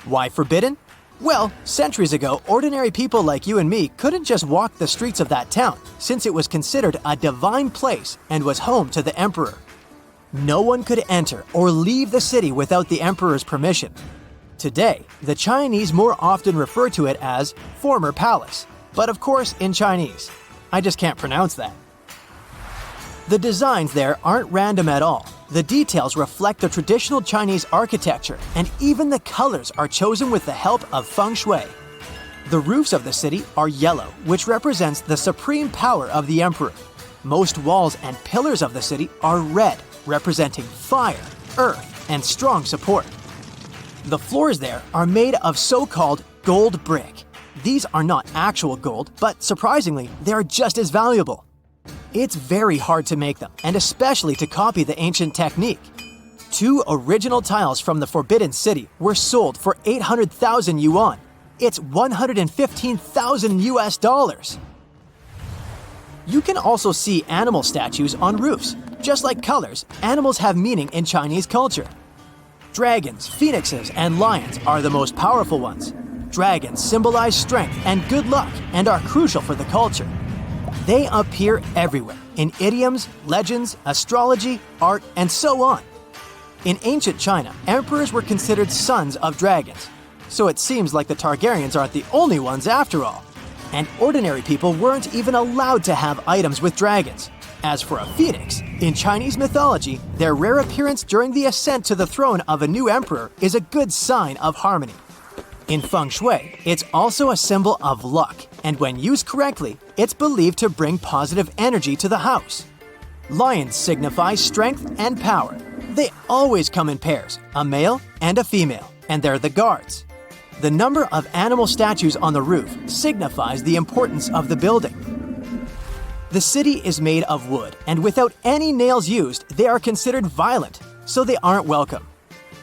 Why forbidden? Well, centuries ago, ordinary people like you and me couldn't just walk the streets of that town, since it was considered a divine place and was home to the emperor. No one could enter or leave the city without the emperor's permission. Today, the Chinese more often refer to it as former palace, but of course in Chinese. I just can't pronounce that. The designs there aren't random at all. The details reflect the traditional Chinese architecture, and even the colors are chosen with the help of feng shui. The roofs of the city are yellow, which represents the supreme power of the emperor. Most walls and pillars of the city are red, representing fire, earth, and strong support. The floors there are made of so-called gold brick. These are not actual gold, but surprisingly, they are just as valuable. It's very hard to make them, and especially to copy the ancient technique. 2 original tiles from the Forbidden City were sold for 800,000 yuan. It's $115,000 US. You can also see animal statues on roofs. Just like colors, animals have meaning in Chinese culture. Dragons, phoenixes, and lions are the most powerful ones. Dragons symbolize strength and good luck and are crucial for the culture. They appear everywhere, in idioms, legends, astrology, art, and so on. In ancient China, emperors were considered sons of dragons, so it seems like the Targaryens aren't the only ones after all. And ordinary people weren't even allowed to have items with dragons. As for a phoenix, in Chinese mythology, their rare appearance during the ascent to the throne of a new emperor is a good sign of harmony. In feng shui, it's also a symbol of luck, and when used correctly, it's believed to bring positive energy to the house. Lions signify strength and power. They always come in pairs, a male and a female, and they're the guards. The number of animal statues on the roof signifies the importance of the building. The city is made of wood, and without any nails used, they are considered violent, so they aren't welcome.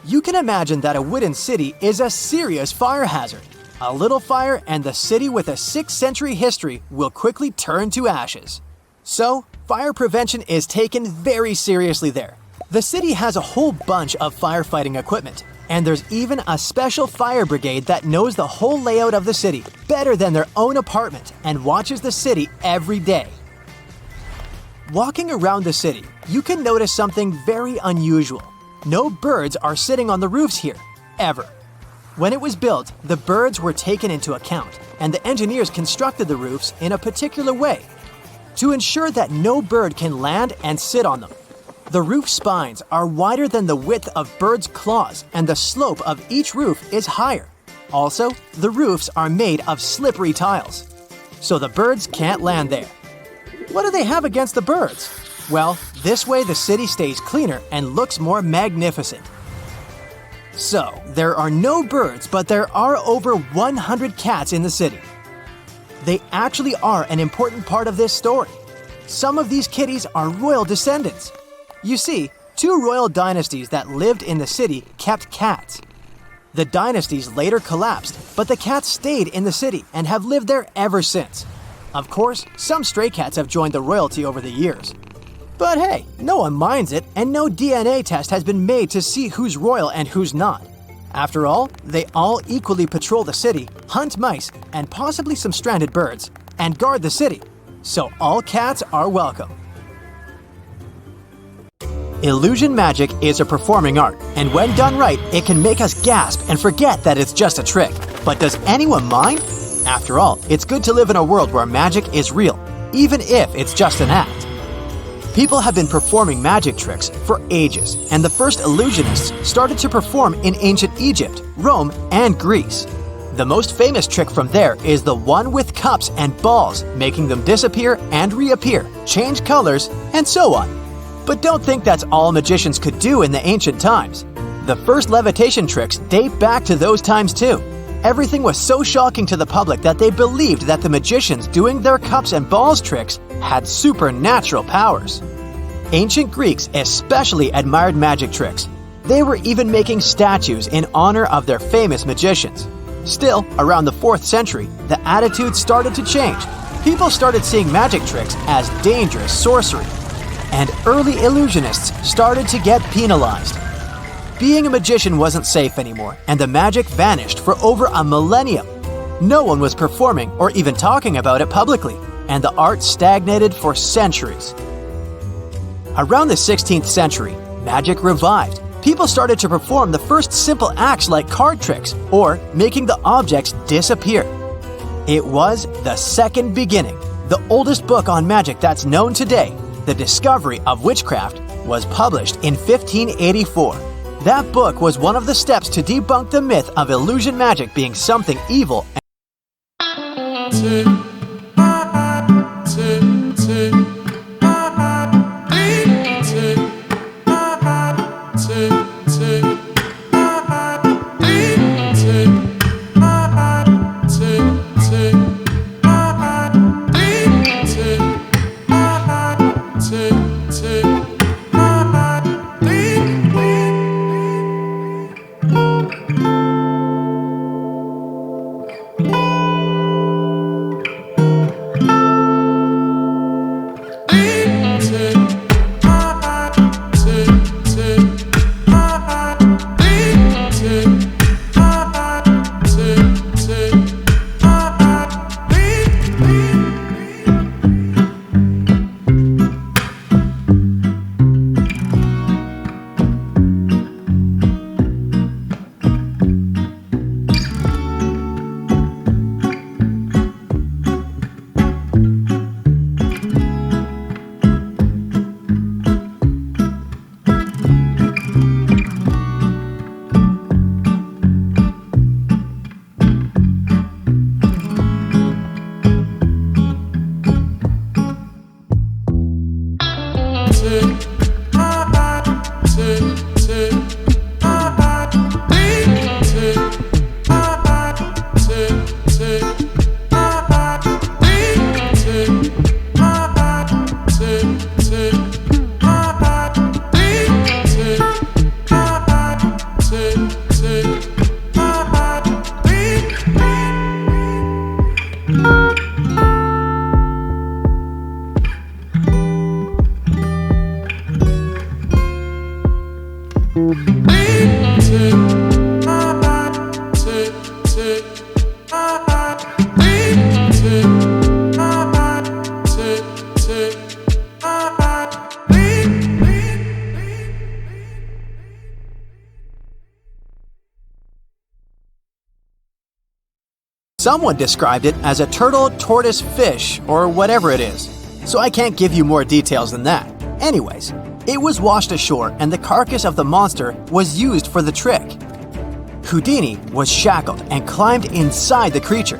You can imagine that a wooden city is a serious fire hazard. A little fire and the city with a 6th century history will quickly turn to ashes. So, fire prevention is taken very seriously there. The city has a whole bunch of firefighting equipment, and there's even a special fire brigade that knows the whole layout of the city better than their own apartment and watches the city every day. Walking around the city, you can notice something very unusual. No birds are sitting on the roofs here, ever. When it was built, the birds were taken into account, and the engineers constructed the roofs in a particular way to ensure that no bird can land and sit on them. The roof spines are wider than the width of birds' claws, and the slope of each roof is higher. Also, the roofs are made of slippery tiles, so the birds can't land there. What do they have against the birds? Well, this way the city stays cleaner and looks more magnificent. So, there are no birds, but there are over 100 cats in the city. They actually are an important part of this story. Some of these kitties are royal descendants. You see, 2 royal dynasties that lived in the city kept cats. The dynasties later collapsed, but the cats stayed in the city and have lived there ever since. Of course, some stray cats have joined the royalty over the years. But hey, no one minds it, and no DNA test has been made to see who's royal and who's not. After all, they all equally patrol the city, hunt mice, and possibly some stranded birds, and guard the city. So all cats are welcome. Illusion magic is a performing art, and when done right, it can make us gasp and forget that it's just a trick. But does anyone mind? After all, it's good to live in a world where magic is real, even if it's just an act. People have been performing magic tricks for ages, and the first illusionists started to perform in ancient Egypt, Rome, and Greece. The most famous trick from there is the one with cups and balls, making them disappear and reappear, change colors, and so on. But don't think that's all magicians could do in the ancient times. The first levitation tricks date back to those times too. Everything was so shocking to the public that they believed that the magicians doing their cups and balls tricks had supernatural powers. Ancient Greeks especially admired magic tricks. They were even making statues in honor of their famous magicians. Still, around the 4th century, the attitude started to change. People started seeing magic tricks as dangerous sorcery, and early illusionists started to get penalized. Being a magician wasn't safe anymore, and the magic vanished for over a millennium. No one was performing or even talking about it publicly, and the art stagnated for centuries. Around the 16th century, magic revived. People started to perform the first simple acts like card tricks or making the objects disappear. It was the Second Beginning, the oldest book on magic that's known today. The Discovery of Witchcraft was published in 1584. That book was one of the steps to debunk the myth of illusion magic being something evil. Someone described it as a turtle, tortoise, fish, or whatever it is, so I can't give you more details than that. Anyways, it was washed ashore and the carcass of the monster was used for the trick. Houdini was shackled and climbed inside the creature.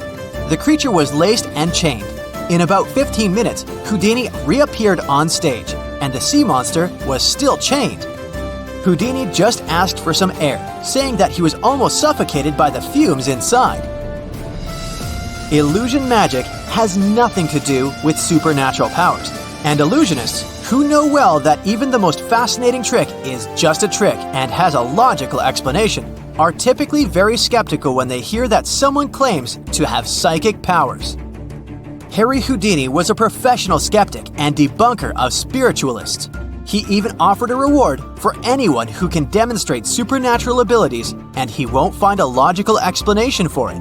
The creature was laced and chained. In about 15 minutes, Houdini reappeared on stage, and the sea monster was still chained. Houdini just asked for some air, saying that he was almost suffocated by the fumes inside. Illusion magic has nothing to do with supernatural powers, and illusionists, who know well that even the most fascinating trick is just a trick and has a logical explanation, are typically very skeptical when they hear that someone claims to have psychic powers. Harry Houdini was a professional skeptic and debunker of spiritualists. He even offered a reward for anyone who can demonstrate supernatural abilities, and he won't find a logical explanation for it.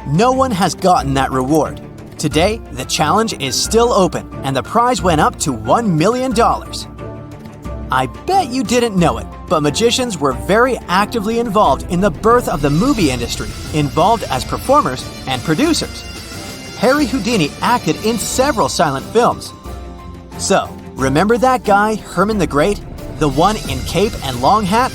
No one has gotten that reward. Today, the challenge is still open, and the prize went up to $1 million. I bet you didn't know it, but magicians were very actively involved in the birth of the movie industry, involved as performers and producers. Harry Houdini acted in several silent films. So, remember that guy, Herman the Great? The one in cape and long hat?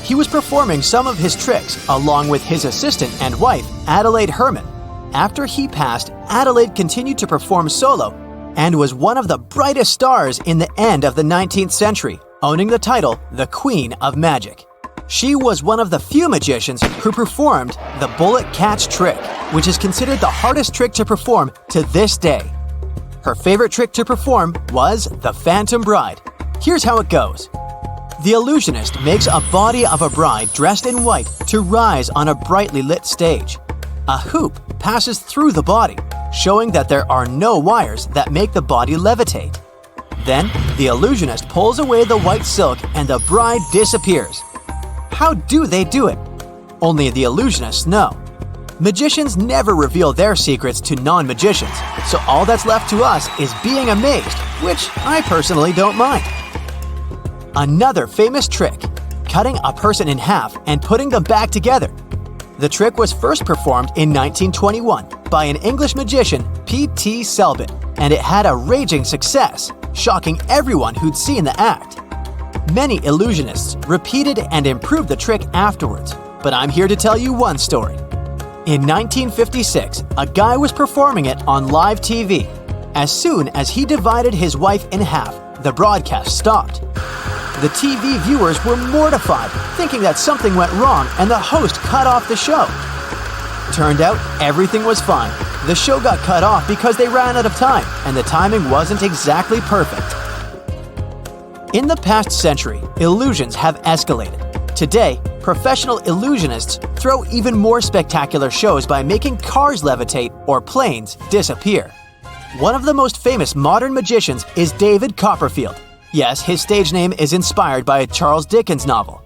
He was performing some of his tricks along with his assistant and wife, Adelaide Herman. After he passed, Adelaide continued to perform solo and was one of the brightest stars in the end of the 19th century, owning the title the Queen of Magic. She was one of the few magicians who performed the bullet catch trick, which is considered the hardest trick to perform to this day. Her favorite trick to perform was the Phantom Bride. Here's how it goes. The illusionist makes a body of a bride dressed in white to rise on a brightly lit stage. A hoop passes through the body, showing that there are no wires that make the body levitate. Then, the illusionist pulls away the white silk and the bride disappears. How do they do it? Only the illusionists know. Magicians never reveal their secrets to non-magicians, so all that's left to us is being amazed, which I personally don't mind. Another famous trick, cutting a person in half and putting them back together. The trick was first performed in 1921 by an English magician, P.T. Selbit, and it had a raging success, shocking everyone who'd seen the act. Many illusionists repeated and improved the trick afterwards, but I'm here to tell you one story. In 1956, a guy was performing it on live TV. As soon as he divided his wife in half, the broadcast stopped. The TV viewers were mortified, thinking that something went wrong and the host cut off the show. Turned out everything was fine. The show got cut off because they ran out of time, and the timing wasn't exactly perfect. In the past century, illusions have escalated. Today, professional illusionists throw even more spectacular shows by making cars levitate or planes disappear. One of the most famous modern magicians is David Copperfield. Yes, his stage name is inspired by a Charles Dickens novel.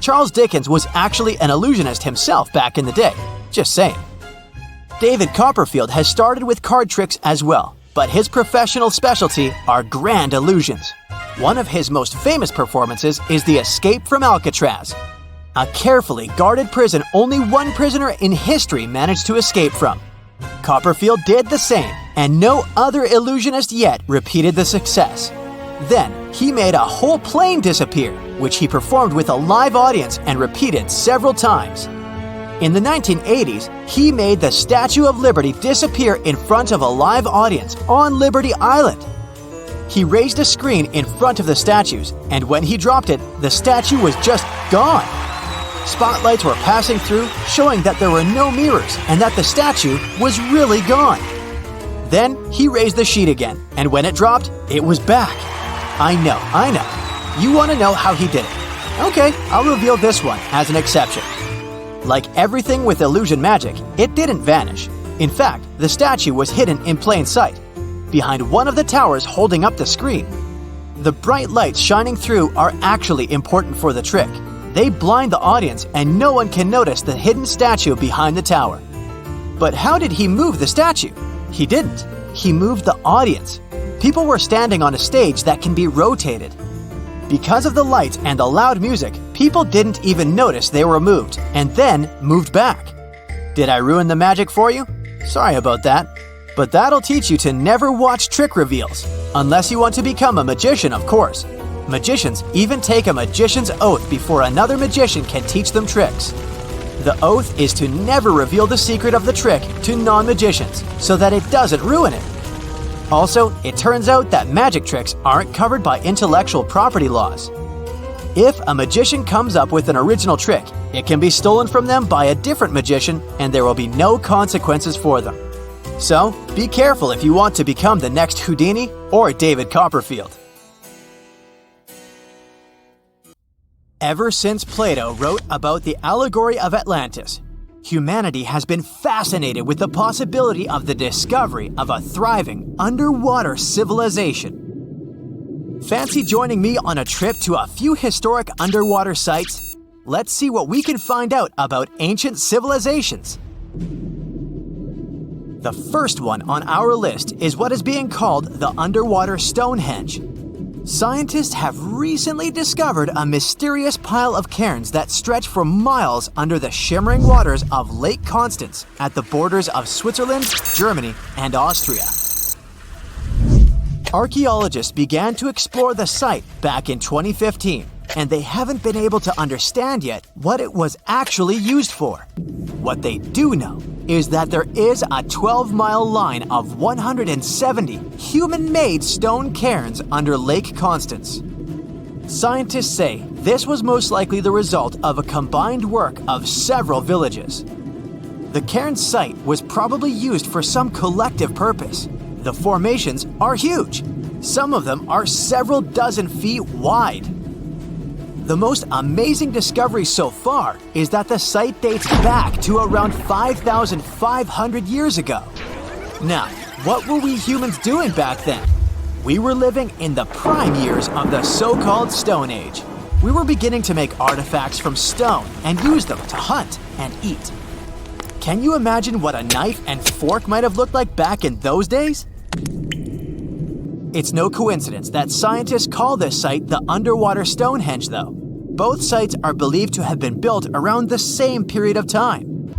Charles Dickens was actually an illusionist himself back in the day. Just saying. David Copperfield has started with card tricks as well, but his professional specialty are grand illusions. One of his most famous performances is the Escape from Alcatraz, a carefully guarded prison only one prisoner in history managed to escape from. Copperfield did the same, and no other illusionist yet repeated the success. Then, he made a whole plane disappear, which he performed with a live audience and repeated several times. In the 1980s, he made the Statue of Liberty disappear in front of a live audience on Liberty Island. He raised a screen in front of the statues, and when he dropped it, the statue was just gone. Spotlights were passing through, showing that there were no mirrors and that the statue was really gone. Then, he raised the sheet again, and when it dropped, it was back. I know. You want to know how he did it? Okay, I'll reveal this one as an exception. Like everything with illusion magic, it didn't vanish. In fact, the statue was hidden in plain sight, behind one of the towers holding up the screen. The bright lights shining through are actually important for the trick. They blind the audience and no one can notice the hidden statue behind the tower. But how did he move the statue? He didn't. He moved the audience. People were standing on a stage that can be rotated. Because of the lights and the loud music, people didn't even notice they were moved, and then moved back. Did I ruin the magic for you? Sorry about that. But that'll teach you to never watch trick reveals. Unless you want to become a magician, of course. Magicians even take a magician's oath before another magician can teach them tricks. The oath is to never reveal the secret of the trick to non-magicians, so that it doesn't ruin it. Also, it turns out that magic tricks aren't covered by intellectual property laws. If a magician comes up with an original trick, it can be stolen from them by a different magician and there will be no consequences for them. So, be careful if you want to become the next Houdini or David Copperfield. Ever since Plato wrote about the allegory of Atlantis, humanity has been fascinated with the possibility of the discovery of a thriving underwater civilization. Fancy joining me on a trip to a few historic underwater sites? Let's see what we can find out about ancient civilizations. The first one on our list is what is being called the underwater Stonehenge. Scientists have recently discovered a mysterious pile of cairns that stretch for miles under the shimmering waters of Lake Constance at the borders of Switzerland, Germany, and Austria. Archaeologists began to explore the site back in 2015, and they haven't been able to understand yet what it was actually used for. What they do know is that there is a 12-mile line of 170 human-made stone cairns under Lake Constance. Scientists say this was most likely the result of a combined work of several villages. The cairn site was probably used for some collective purpose. The formations are huge. Some of them are several dozen feet wide. The most amazing discovery so far is that the site dates back to around 5,500 years ago. Now, what were we humans doing back then? We were living in the prime years of the so-called Stone Age. We were beginning to make artifacts from stone and use them to hunt and eat. Can you imagine what a knife and fork might have looked like back in those days? It's no coincidence that scientists call this site the underwater Stonehenge, though. Both sites are believed to have been built around the same period of time.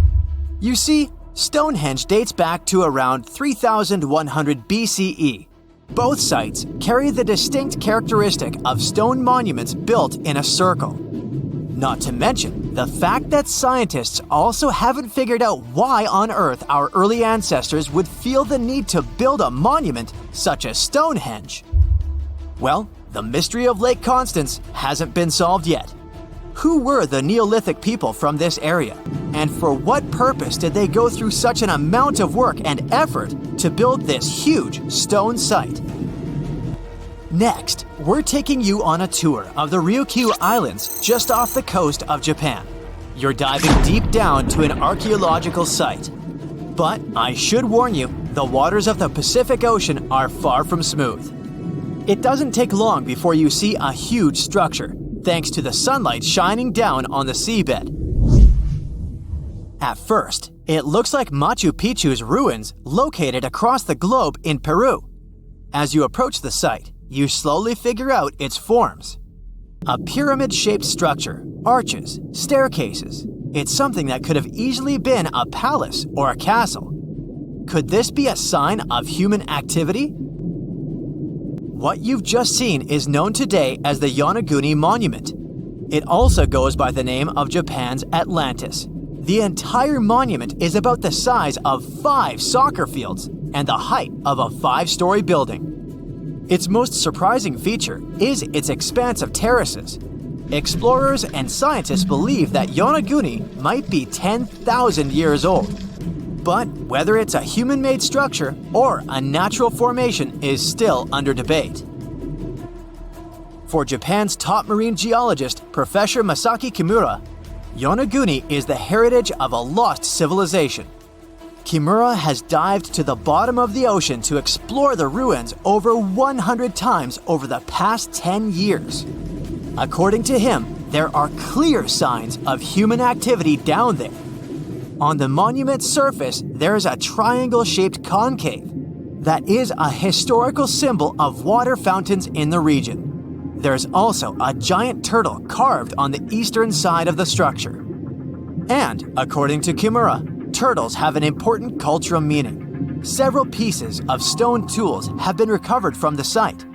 You see, Stonehenge dates back to around 3100 BCE. Both sites carry the distinct characteristic of stone monuments built in a circle. Not to mention the fact that scientists also haven't figured out why on earth our early ancestors would feel the need to build a monument such as Stonehenge. Well, the mystery of Lake Constance hasn't been solved yet. Who were the Neolithic people from this area? And for what purpose did they go through such an amount of work and effort to build this huge stone site? Next, we're taking you on a tour of the Ryukyu Islands just off the coast of Japan. You're diving deep down to an archaeological site. But I should warn you, the waters of the Pacific Ocean are far from smooth. It doesn't take long before you see a huge structure, thanks to the sunlight shining down on the seabed. At first, it looks like Machu Picchu's ruins located across the globe in Peru. As you approach the site, you slowly figure out its forms. A pyramid-shaped structure, arches, staircases. It's something that could have easily been a palace or a castle. Could this be a sign of human activity? What you've just seen is known today as the Yonaguni Monument. It also goes by the name of Japan's Atlantis. The entire monument is about the size of 5 soccer fields and the height of a 5-story building. Its most surprising feature is its expanse of terraces. Explorers and scientists believe that Yonaguni might be 10,000 years old. But whether it's a human-made structure or a natural formation is still under debate. For Japan's top marine geologist, Professor Masaki Kimura, Yonaguni is the heritage of a lost civilization. Kimura has dived to the bottom of the ocean to explore the ruins over 100 times over the past 10 years. According to him, there are clear signs of human activity down there. On the monument's surface, there is a triangle-shaped concave. that is a historical symbol of water fountains in the region. There's also a giant turtle carved on the eastern side of the structure. And, according to Kimura, turtles have an important cultural meaning. Several pieces of stone tools have been recovered from the site.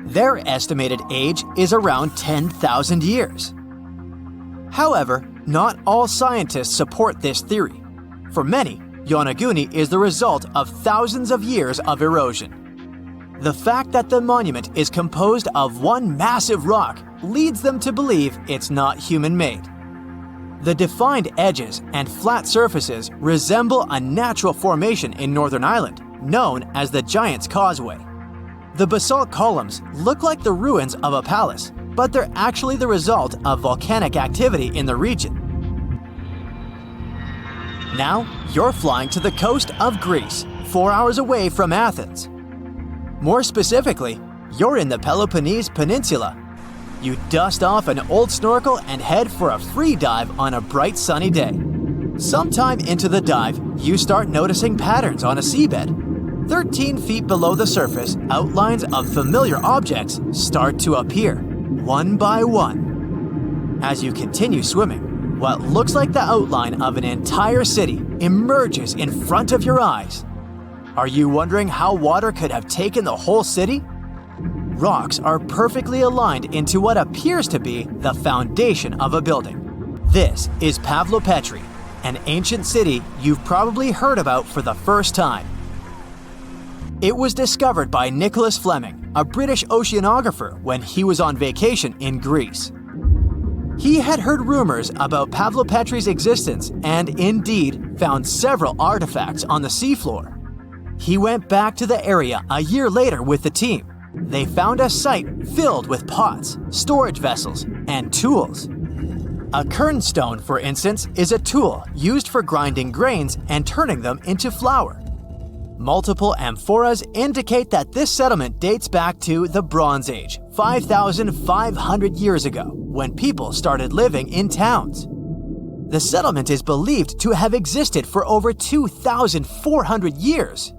Their estimated age is around 10,000 years. However, not all scientists support this theory. For many, Yonaguni is the result of thousands of years of erosion. The fact that the monument is composed of one massive rock leads them to believe it's not human-made. The defined edges and flat surfaces resemble a natural formation in Northern Ireland, known as the Giant's Causeway. The basalt columns look like the ruins of a palace, but they're actually the result of volcanic activity in the region. Now, you're flying to the coast of Greece, 4 hours away from Athens. More specifically, you're in the Peloponnese Peninsula. You dust off an old snorkel and head for a free dive on a bright sunny day. Sometime into the dive, you start noticing patterns on a seabed. 13 feet below the surface, outlines of familiar objects start to appear, one by one. As you continue swimming, what looks like the outline of an entire city emerges in front of your eyes. Are you wondering how water could have taken the whole city? Rocks are perfectly aligned into what appears to be the foundation of a building. This is Pavlopetri, an ancient city you've probably heard about for the first time. It was discovered by Nicholas Fleming, a British oceanographer, when he was on vacation in Greece. He had heard rumors about Pavlopetri's existence and indeed found several artifacts on the seafloor. He went back to the area a year later with the team. They found a site filled with pots, storage vessels, and tools. A kernstone, for instance, is a tool used for grinding grains and turning them into flour. Multiple amphoras indicate that this settlement dates back to the Bronze Age, 5,500 years ago, when people started living in towns. The settlement is believed to have existed for over 2,400 years.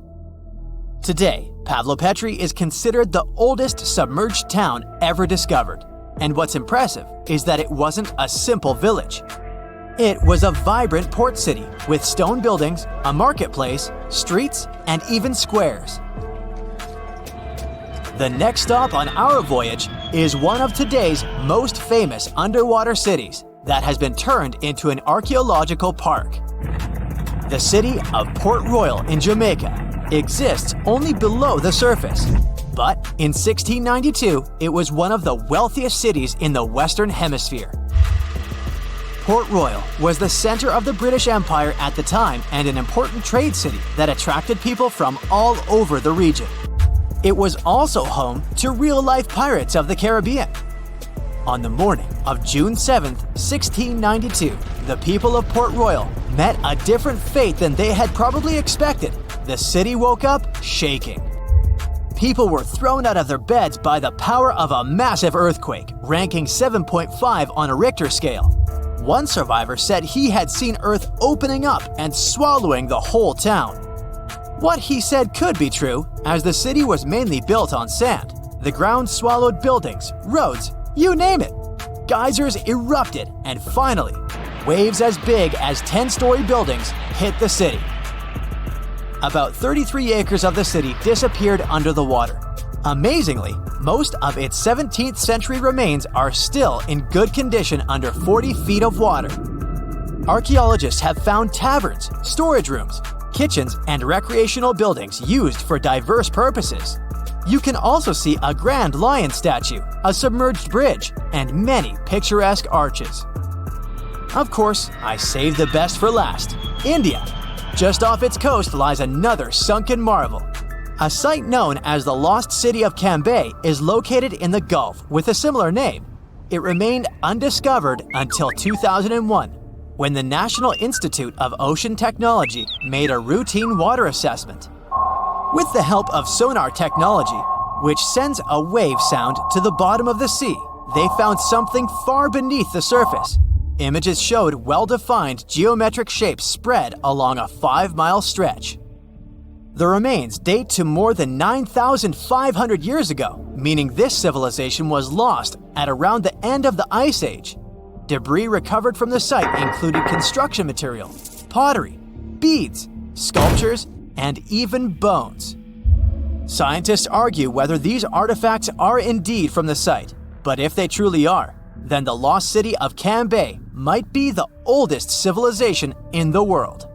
Today, Pavlopetri is considered the oldest submerged town ever discovered. And what's impressive is that it wasn't a simple village. It was a vibrant port city with stone buildings, a marketplace, streets, and even squares. The next stop on our voyage is one of today's most famous underwater cities that has been turned into an archaeological park. The city of Port Royal in Jamaica exists only below the surface, but in 1692 it was one of the wealthiest cities in the Western Hemisphere. Port Royal was the center of the British Empire at the time and an important trade city that attracted people from all over the region. It was also home to real-life pirates of the Caribbean. On the morning of June 7, 1692, the people of Port Royal met a different fate than they had probably expected. The city woke up shaking. People were thrown out of their beds by the power of a massive earthquake, ranking 7.5 on a Richter scale. One survivor said he had seen Earth opening up and swallowing the whole town. What he said could be true, as the city was mainly built on sand. The ground swallowed buildings, roads, you name it. Geysers erupted, and finally, waves as big as 10-story buildings hit the city. About 33 acres of the city disappeared under the water. Amazingly, most of its 17th century remains are still in good condition under 40 feet of water. Archaeologists have found taverns, storage rooms, kitchens, and recreational buildings used for diverse purposes. You can also see a grand lion statue, a submerged bridge, and many picturesque arches. Of course, I saved the best for last: India. Just off its coast lies another sunken marvel. A site known as the Lost City of Cambay is located in the Gulf with a similar name. It remained undiscovered until 2001, when the National Institute of Ocean Technology made a routine water assessment. With the help of sonar technology, which sends a wave sound to the bottom of the sea, they found something far beneath the surface. Images showed well-defined geometric shapes spread along a 5-mile stretch. The remains date to more than 9,500 years ago, meaning this civilization was lost at around the end of the Ice Age. Debris recovered from the site included construction material, pottery, beads, sculptures, and even bones. Scientists argue whether these artifacts are indeed from the site, but if they truly are, then the lost city of Cambay might be the oldest civilization in the world.